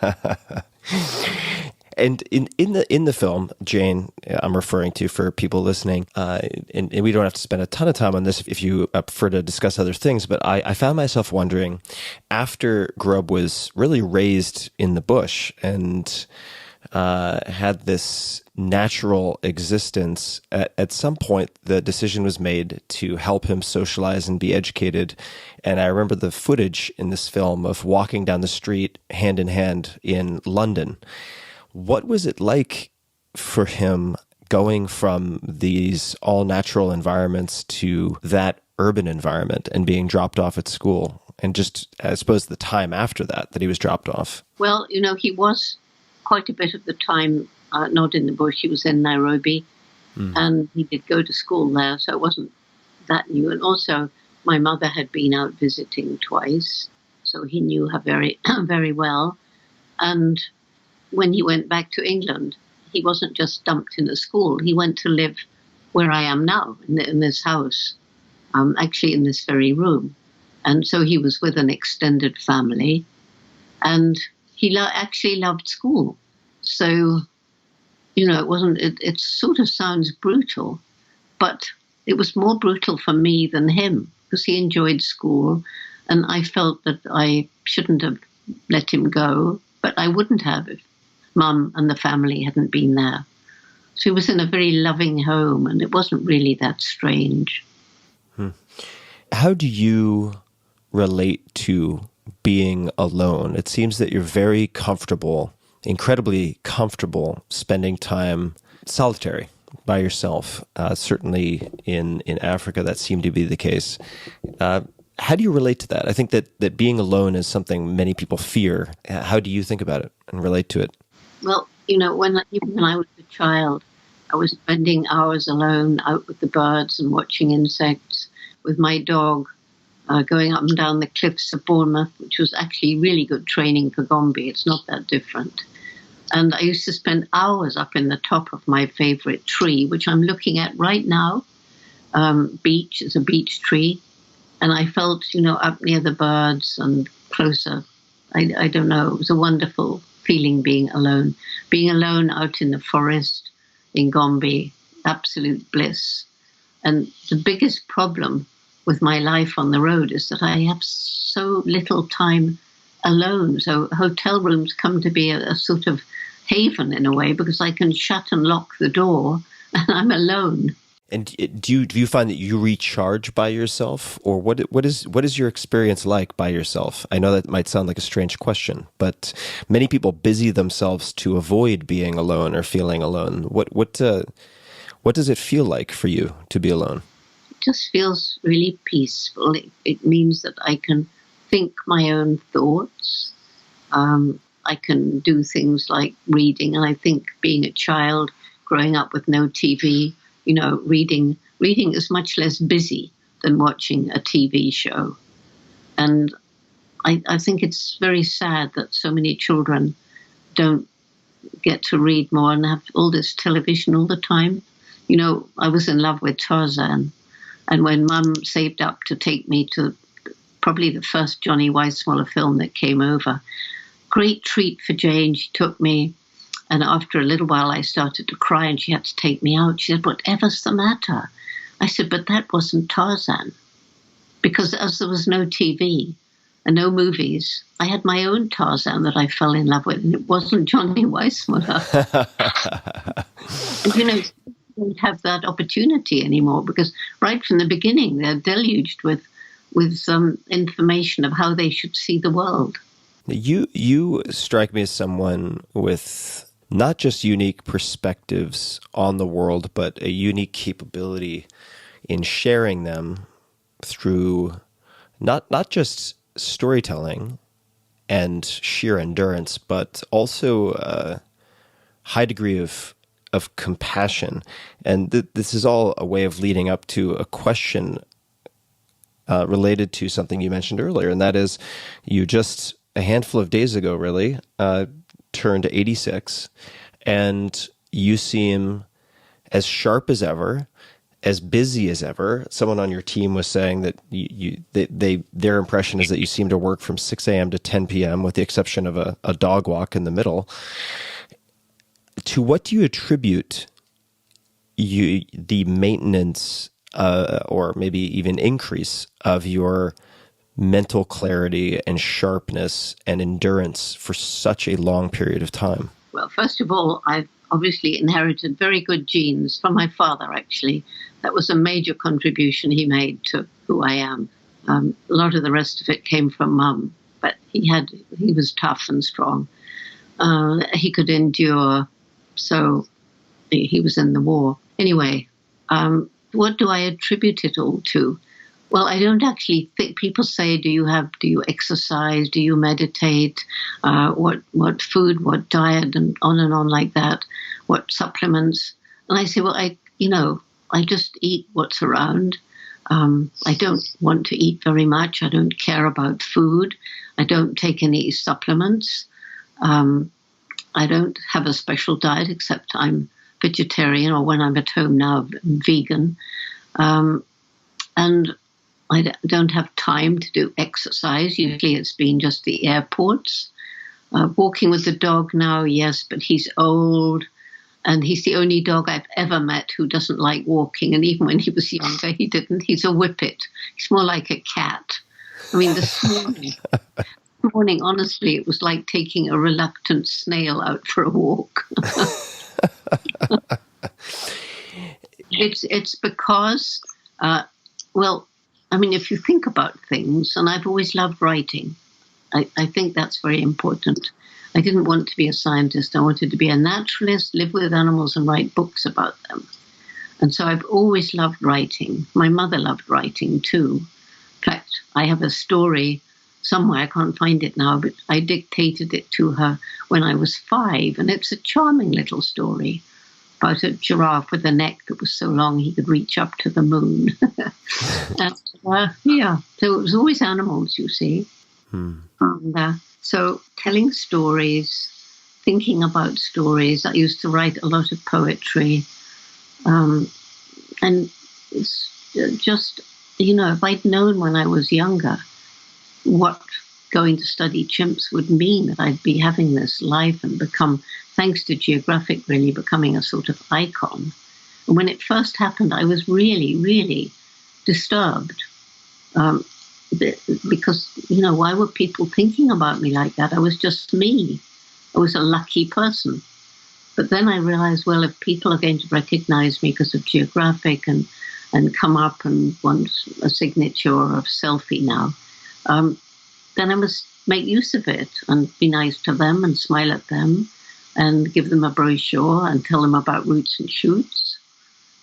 Speaker 6: And in the film, Jane, I'm referring to for people listening, and we don't have to spend a ton of time on this if you prefer to discuss other things, but I found myself wondering, after Grub was really raised in the bush and had this natural existence, at some point the decision was made to help him socialize and be educated. And I remember the footage in this film of walking down the street hand in hand in London. What was it like for him going from these all-natural environments to that urban environment and being dropped off at school? And just, I suppose, the time after that he was dropped off.
Speaker 7: Well, he was quite a bit of the time not in the bush. He was in Nairobi, and he did go to school there, so it wasn't that new. And also, my mother had been out visiting twice, so he knew her very, very well. And when he went back to England, he wasn't just dumped in a school. He went to live where I am now, in this house, actually in this very room. And so he was with an extended family, and he actually loved school. So, it sort of sounds brutal, but it was more brutal for me than him, because he enjoyed school, and I felt that I shouldn't have let him go, but I wouldn't have if Mum and the family hadn't been there. So he was in a very loving home, and it wasn't really that strange.
Speaker 6: How do you relate to being alone? It seems that you're very comfortable, incredibly comfortable, spending time solitary by yourself. Certainly in Africa, that seemed to be the case. How do you relate to that? I think that being alone is something many people fear. How do you think about it and relate to it?
Speaker 7: Well, when I was a child, I was spending hours alone out with the birds and watching insects with my dog, going up and down the cliffs of Bournemouth, which was actually really good training for Gombe. It's not that different. And I used to spend hours up in the top of my favorite tree, which I'm looking at right now. beach. It's a beech tree. And I felt, up near the birds and closer. I don't know. It was a wonderful feeling being alone. Being alone out in the forest in Gombe, absolute bliss. And the biggest problem with my life on the road is that I have so little time alone. So hotel rooms come to be a sort of haven in a way, because I can shut and lock the door and I'm alone.
Speaker 6: And do you find that you recharge by yourself, or what is your experience like by yourself? I know that might sound like a strange question, but many people busy themselves to avoid being alone or feeling alone. What does it feel like for you to be alone?
Speaker 7: It just feels really peaceful. It means that I can think my own thoughts. I can do things like reading, and I think being a child, growing up with no TV, reading is much less busy than watching a TV show. And I think it's very sad that so many children don't get to read more and have all this television all the time. I was in love with Tarzan, and when Mum saved up to take me to probably the first Johnny Weissmuller film that came over, great treat for Jane, she took me. And after a little while, I started to cry and she had to take me out. She said, "Whatever's the matter?" I said, "But that wasn't Tarzan." Because as there was no TV and no movies, I had my own Tarzan that I fell in love with, and it wasn't Johnny Weissmuller. And, they don't have that opportunity anymore, because right from the beginning, they're deluged with information of how they should see the world.
Speaker 6: You strike me as someone with not just unique perspectives on the world, but a unique capability in sharing them through not just storytelling and sheer endurance, but also a high degree of compassion. And this is all a way of leading up to a question related to something you mentioned earlier, and that is, you just a handful of days ago, really, turned 86, and you seem as sharp as ever, as busy as ever. Someone on your team was saying that their impression is that you seem to work from 6 a.m. to 10 p.m. with the exception of a dog walk in the middle. To what do you attribute the maintenance or maybe even increase of your mental clarity and sharpness and endurance for such a long period of time?
Speaker 7: Well, first of all, I've obviously inherited very good genes from my father, actually. That was a major contribution he made to who I am. A lot of the rest of it came from Mum, but he was tough and strong. He could endure, so he was in the war. Anyway, what do I attribute it all to? Well, I don't actually think. People say, do you exercise? Do you meditate? What food, what diet, and on like that? What supplements? And I say, well, I just eat what's around. I don't want to eat very much. I don't care about food. I don't take any supplements. I don't have a special diet, except I'm vegetarian, or when I'm at home now, I'm vegan. And I don't have time to do exercise. Usually it's been just the airports. Walking with the dog now, yes, but he's old, and he's the only dog I've ever met who doesn't like walking. And even when he was younger, he didn't. He's a whippet. He's more like a cat. I mean, this morning, honestly, it was like taking a reluctant snail out for a walk. It's because, if you think about things, and I've always loved writing, I think that's very important. I didn't want to be a scientist. I wanted to be a naturalist, live with animals, and write books about them. And so I've always loved writing. My mother loved writing too. In fact, I have a story somewhere, I can't find it now, but I dictated it to her when I was 5, and it's a charming little story about a giraffe with a neck that was so long he could reach up to the moon. And, so it was always animals, you see. And, so telling stories, thinking about stories. I used to write a lot of poetry. And just, if I'd known when I was younger what going to study chimps would mean, that I'd be having this life and become, thanks to Geographic, really becoming a sort of icon. And when it first happened, I was really, really disturbed. Because, why were people thinking about me like that? I was just me. I was a lucky person. But then I realized, well, if people are going to recognize me because of Geographic and come up and want a signature or a selfie now, then I must make use of it and be nice to them and smile at them and give them a brochure and tell them about Roots and Shoots.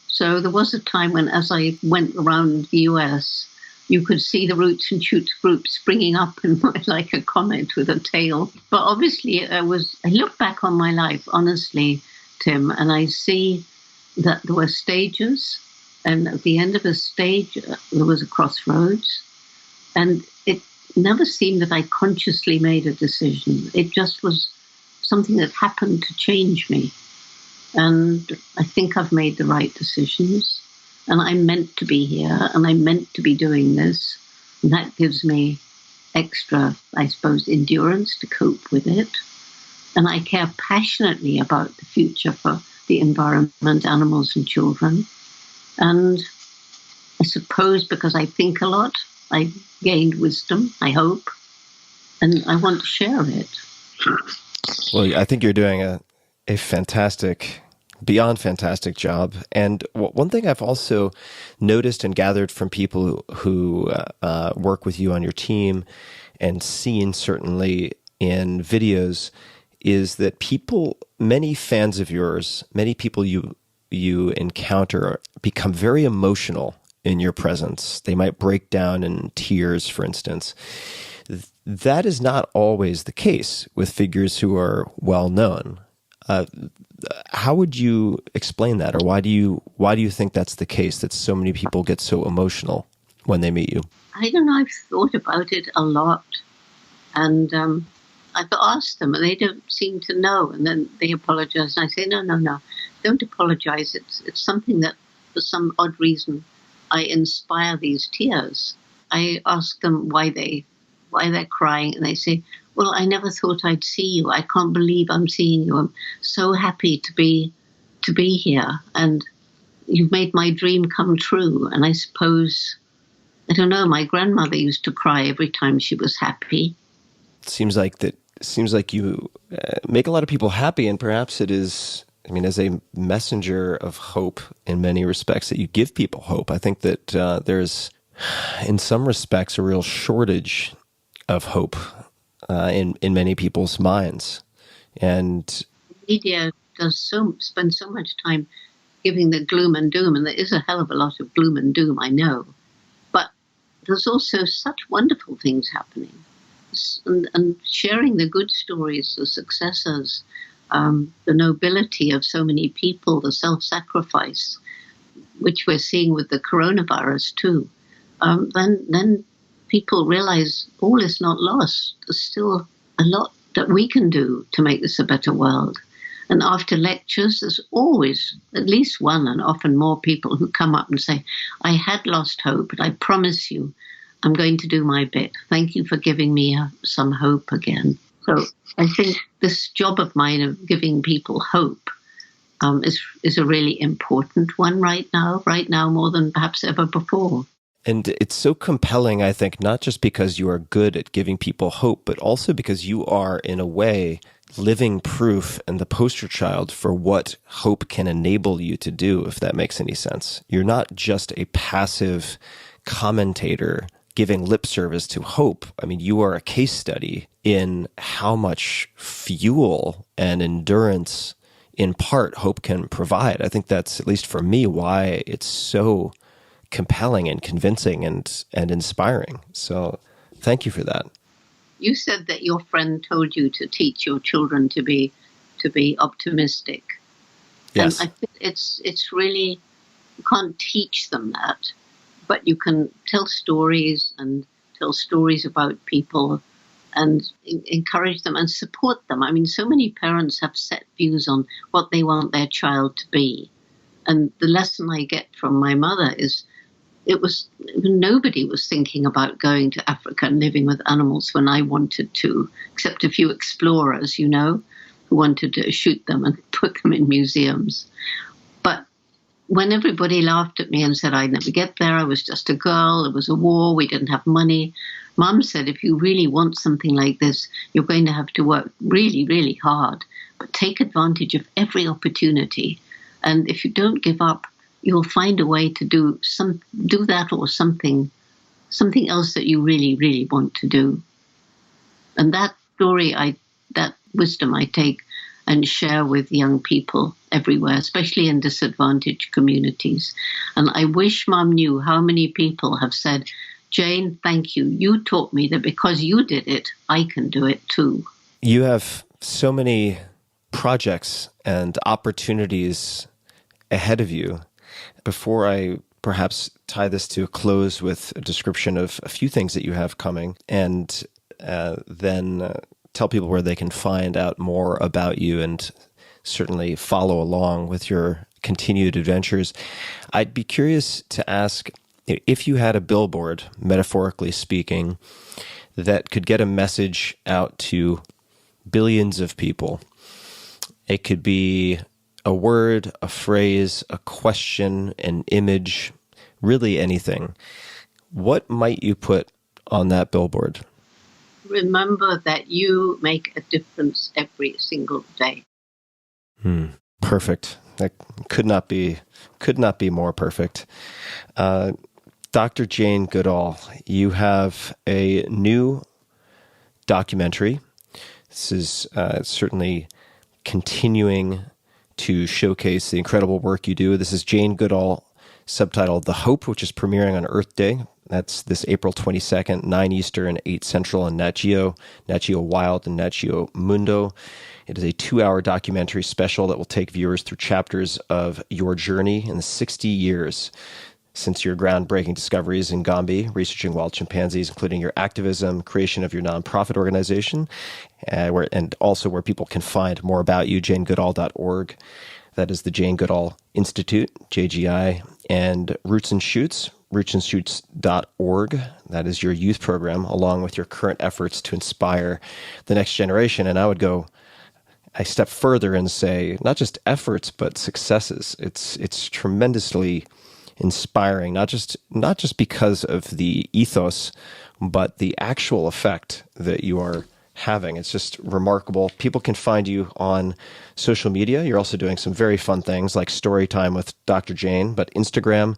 Speaker 7: So there was a time when, as I went around the US, you could see the Roots and Shoots group springing up in like a comet with a tail. But obviously, I look back on my life, honestly, Tim, and I see that there were stages, and at the end of a stage, there was a crossroads, and it never seemed that I consciously made a decision. It just was something that happened to change me. And I think I've made the right decisions. And I'm meant to be here, and I'm meant to be doing this. And that gives me extra, I suppose, endurance to cope with it. And I care passionately about the future for the environment, animals, and children. And I suppose because I think a lot, I gained wisdom, I hope, and I want to share it.
Speaker 6: Well, I think you're doing a fantastic, beyond fantastic job. And one thing I've also noticed and gathered from people who work with you on your team and seen certainly in videos is that many fans of yours, many people you encounter become very emotional in your presence. They might break down in tears, for instance. That is not always the case with figures who are well known. How would you explain that, or why do you think that's the case, that so many people get so emotional when they meet you?
Speaker 7: I don't know. I've thought about it a lot, and I've asked them, and they don't seem to know. And then they apologize, and I say, no, don't apologize. It's something that, for some odd reason, I inspire these tears. I ask them why they're crying, and they say, well, I never thought I'd see you. I can't believe I'm seeing you. I'm so happy to be here, and you've made my dream come true. And I suppose, I don't know, my grandmother used to cry every time she was happy.
Speaker 6: It seems like you make a lot of people happy, and perhaps it is, as a messenger of hope in many respects, that you give people hope. I think that there's, in some respects, a real shortage of hope in many people's minds. And
Speaker 7: media spend so much time giving the gloom and doom, and there is a hell of a lot of gloom and doom, I know. But there's also such wonderful things happening. And sharing the good stories, the successes, the nobility of so many people, the self-sacrifice, which we're seeing with the coronavirus too, then people realize all is not lost. There's still a lot that we can do to make this a better world. And after lectures, there's always at least one, and often more, people who come up and say, I had lost hope, but I promise you, I'm going to do my bit. Thank you for giving me some hope again. So I think this job of mine of giving people hope is a really important one right now more than perhaps ever before.
Speaker 6: And it's so compelling, I think, not just because you are good at giving people hope, but also because you are, in a way, living proof and the poster child for what hope can enable you to do, if that makes any sense. You're not just a passive commentator giving lip service to hope. You are a case study in how much fuel and endurance, in part, hope can provide. I think that's, at least for me, why it's so compelling and convincing and inspiring. So thank you for that.
Speaker 7: You said that your friend told you to teach your children to be optimistic.
Speaker 6: Yes.
Speaker 7: And I think it's really, you can't teach them that, but you can tell stories about people and encourage them and support them. So many parents have set views on what they want their child to be. And the lesson I get from my mother is nobody was thinking about going to Africa and living with animals when I wanted to, except a few explorers, who wanted to shoot them and put them in museums. But when everybody laughed at me and said I'd never get there, I was just a girl, it was a war, we didn't have money, Mum said, if you really want something like this, you're going to have to work really, really hard, but take advantage of every opportunity. And if you don't give up, you'll find a way to do that or something else that you really, really want to do. And that story, that wisdom I take and share with young people everywhere, especially in disadvantaged communities. And I wish Mum knew how many people have said, Jane, thank you. You taught me that because you did it, I can do it too.
Speaker 6: You have so many projects and opportunities ahead of you. Before I perhaps tie this to a close with a description of a few things that you have coming, and then tell people where they can find out more about you and certainly follow along with your continued adventures, I'd be curious to ask, if you had a billboard, metaphorically speaking, that could get a message out to billions of people, it could be a word, a phrase, a question, an image, really anything. What might you put on that billboard?
Speaker 7: Remember that you make a difference every single day.
Speaker 6: Perfect. That could not be more perfect. Dr. Jane Goodall, you have a new documentary. This is certainly continuing to showcase the incredible work you do. This is Jane Goodall, subtitled The Hope, which is premiering on Earth Day. That's this April 22nd, 9 Eastern, 8 Central on Nat Geo Wild, and Nat Geo Mundo. It is a 2-hour documentary special that will take viewers through chapters of your journey in the 60 years since your groundbreaking discoveries in Gombe, researching wild chimpanzees, including your activism, creation of your nonprofit organization, and also where people can find more about you, janegoodall.org. That is the Jane Goodall Institute, JGI, and Roots and Shoots, rootsandshoots.org. That is your youth program, along with your current efforts to inspire the next generation. And I would go a step further and say, not just efforts, but successes. It's tremendously inspiring, not just because of the ethos, but the actual effect that you are having. It's just remarkable. People can find you on social media. You're also doing some very fun things like story time with Dr. Jane, but Instagram,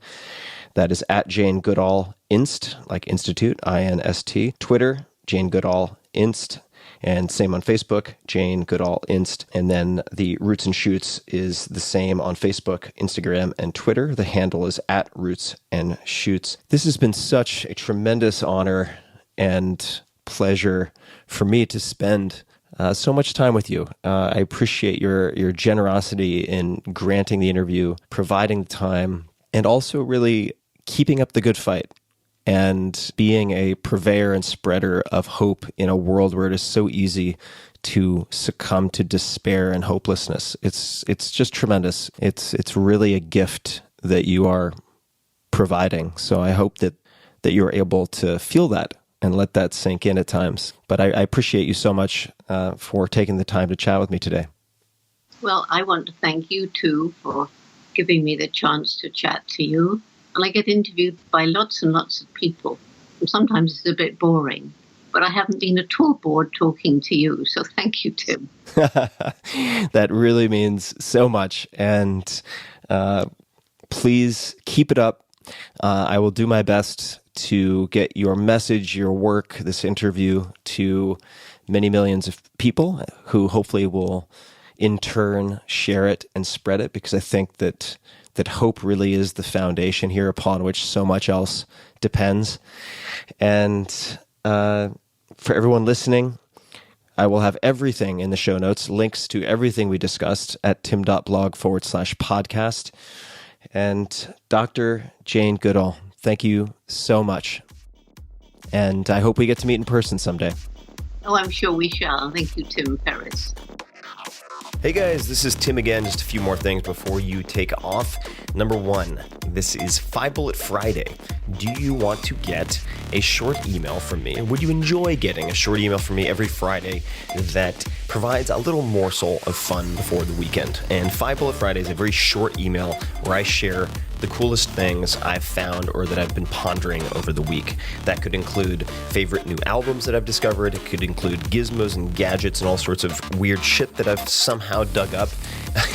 Speaker 6: that is at Jane Goodall Inst, like Institute, INST. Twitter, Jane Goodall Inst. And same on Facebook, Jane Goodall Inst. And then the Roots and Shoots is the same on Facebook, Instagram, and Twitter. The handle is at Roots and Shoots. This has been such a tremendous honor and pleasure for me to spend so much time with you. I appreciate your generosity in granting the interview, providing the time, and also really keeping up the good fight and being a purveyor and spreader of hope in a world where it is so easy to succumb to despair and hopelessness. It's just tremendous. It's really a gift that you are providing. So I hope that you're able to feel that and let that sink in at times. But I appreciate you so much for taking the time to chat with me today.
Speaker 7: Well, I want to thank you too for giving me the chance to chat to you. And I get interviewed by lots and lots of people. And sometimes it's a bit boring. But I haven't been at all bored talking to you. So thank you, Tim.
Speaker 6: That really means so much. And please keep it up. I will do my best to get your message, your work, this interview to many millions of people who hopefully will in turn share it and spread it, because I think that hope really is the foundation here upon which so much else depends. And for everyone listening, I will have everything in the show notes, links to everything we discussed at tim.blog/podcast. And Dr. Jane Goodall, thank you so much. And I hope we get to meet in person someday.
Speaker 7: Oh, I'm sure we shall. Thank you, Tim Ferriss.
Speaker 6: Hey guys, this is Tim again. Just a few more things before you take off. Number one, this is 5 Bullet Friday. Do you want to get a short email from me? Would you enjoy getting a short email from me every Friday that provides a little morsel of fun before the weekend? And 5 Bullet Friday is a very short email where I share the coolest things I've found or that I've been pondering over the week. That could include favorite new albums that I've discovered. It could include gizmos and gadgets and all sorts of weird shit that I've somehow dug up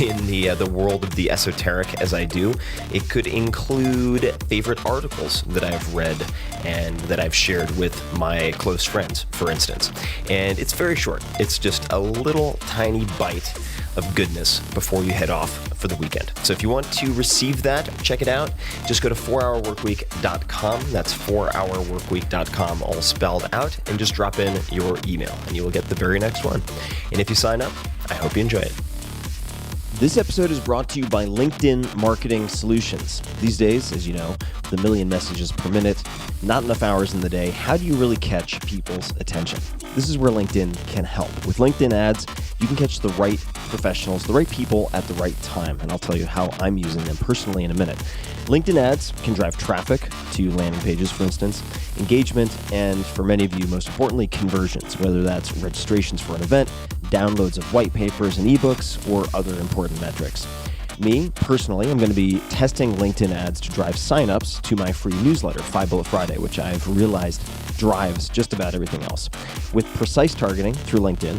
Speaker 6: in the world of the esoteric as I do. It could include favorite articles that I've read and that I've shared with my close friends, for instance. And it's very short. It's just a little tiny bite of goodness before you head off for the weekend. So if you want to receive that, check it out. Just go to 4hourworkweek.com. That's 4hourworkweek.com, all spelled out, and just drop in your email and you will get the very next one. And if you sign up, I hope you enjoy it. This episode is brought to you by LinkedIn Marketing Solutions. These days, as you know, with a million messages per minute, not enough hours in the day, how do you really catch people's attention? This is where LinkedIn can help. With LinkedIn ads, you can catch the right professionals, the right people at the right time, and I'll tell you how I'm using them personally in a minute. LinkedIn ads can drive traffic to landing pages, for instance, engagement, and for many of you, most importantly, conversions, whether that's registrations for an event, downloads of white papers and ebooks, or other important metrics. Me, personally, I'm going to be testing LinkedIn ads to drive signups to my free newsletter, 5 Bullet Friday, which I've realized drives just about everything else. With precise targeting through LinkedIn,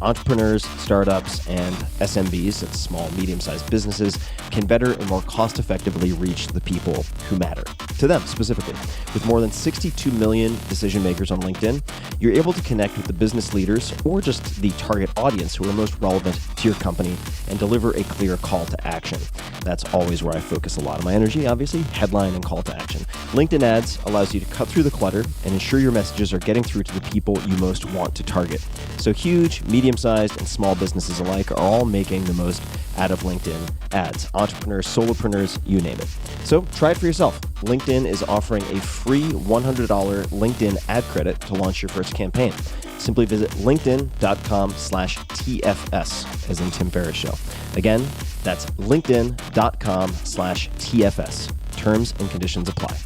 Speaker 6: entrepreneurs, startups, and SMBs, that's small, medium-sized businesses, can better and more cost-effectively reach the people who matter to them specifically. With more than 62 million decision makers on LinkedIn, you're able to connect with the business leaders or just the target audience who are most relevant to your company and deliver a clear call to action. That's always where I focus a lot of my energy, obviously, headline and call to action. LinkedIn ads allows you to cut through the clutter and ensure your messages are getting through to the people you most want to target. So huge, medium-sized, and small businesses alike are all making the most out of LinkedIn ads. Entrepreneurs, solopreneurs, you name it. So try it for yourself. LinkedIn is offering a free $100 LinkedIn ad credit to launch your first campaign. Simply visit linkedin.com/TFS, as in Tim Ferriss Show. Again, that's linkedin.com/TFS. Terms and conditions apply.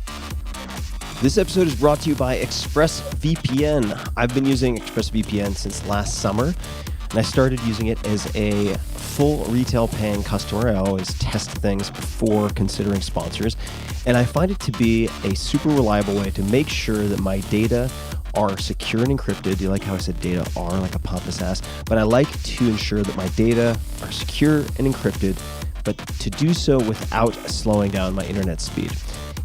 Speaker 6: This episode is brought to you by ExpressVPN. I've been using ExpressVPN since last summer, and I started using it as a full retail paying customer. I always test things before considering sponsors, and I find it to be a super reliable way to make sure that my data are secure and encrypted. You like how I said data are, like a pompous ass? But I like to ensure that my data are secure and encrypted, but to do so without slowing down my internet speed.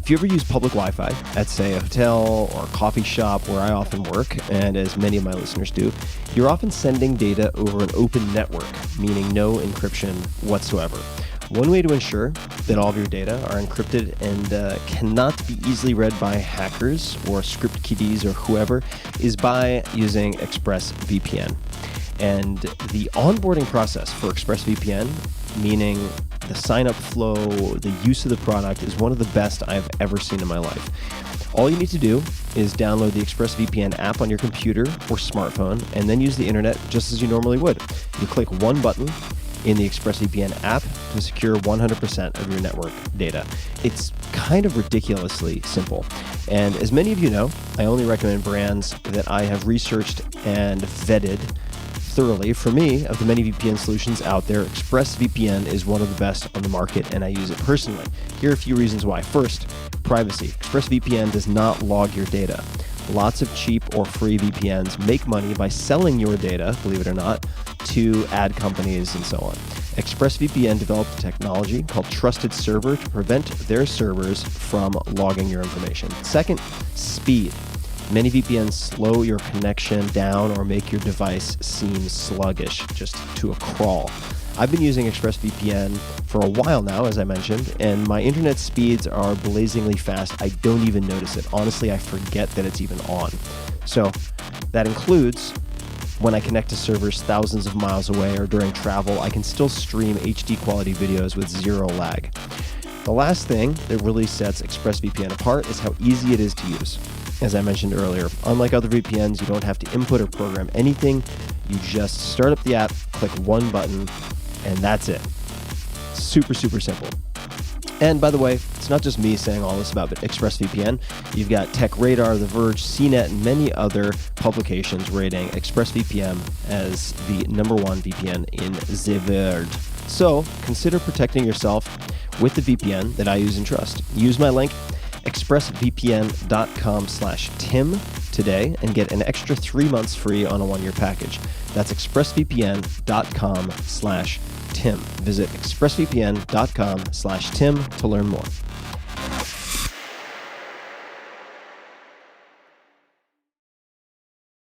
Speaker 6: If you ever use public Wi-Fi at, say, a hotel or a coffee shop where I often work, and as many of my listeners do, you're often sending data over an open network, meaning no encryption whatsoever. One way to ensure that all of your data are encrypted and cannot be easily read by hackers or script kiddies or whoever is by using ExpressVPN. And the onboarding process for ExpressVPN, meaning the sign-up flow, the use of the product, is one of the best I've ever seen in my life. All you need to do is download the ExpressVPN app on your computer or smartphone and then use the internet just as you normally would. You click one button in the ExpressVPN app to secure 100% of your network data. It's kind of ridiculously simple. And as many of you know, I only recommend brands that I have researched and vetted thoroughly. For me, of the many VPN solutions out there, ExpressVPN is one of the best on the market, and I use it personally. Here are a few reasons why. First, privacy. ExpressVPN does not log your data. Lots of cheap or free VPNs make money by selling your data, believe it or not, to ad companies and so on. ExpressVPN developed a technology called Trusted Server to prevent their servers from logging your information. Second, speed. Many VPNs slow your connection down or make your device seem sluggish, just to a crawl. I've been using ExpressVPN for a while now, as I mentioned, and my internet speeds are blazingly fast. I don't even notice it. Honestly, I forget that it's even on. So that includes when I connect to servers thousands of miles away or during travel, I can still stream HD quality videos with zero lag. The last thing that really sets ExpressVPN apart is how easy it is to use. As I mentioned earlier, unlike other VPNs, you don't have to input or program anything. You just start up the app, click one button, And that's it. Super, super simple. And by the way, it's not just me saying all this about ExpressVPN. You've got TechRadar, The Verge, CNET, and many other publications rating ExpressVPN as the #1 VPN in the world. So consider protecting yourself with the VPN that I use and trust. Use my link, expressvpn.com/Tim today and get an extra 3 months free on a 1-year package. That's expressvpn.com/Tim. Visit expressvpn.com/Tim to learn more.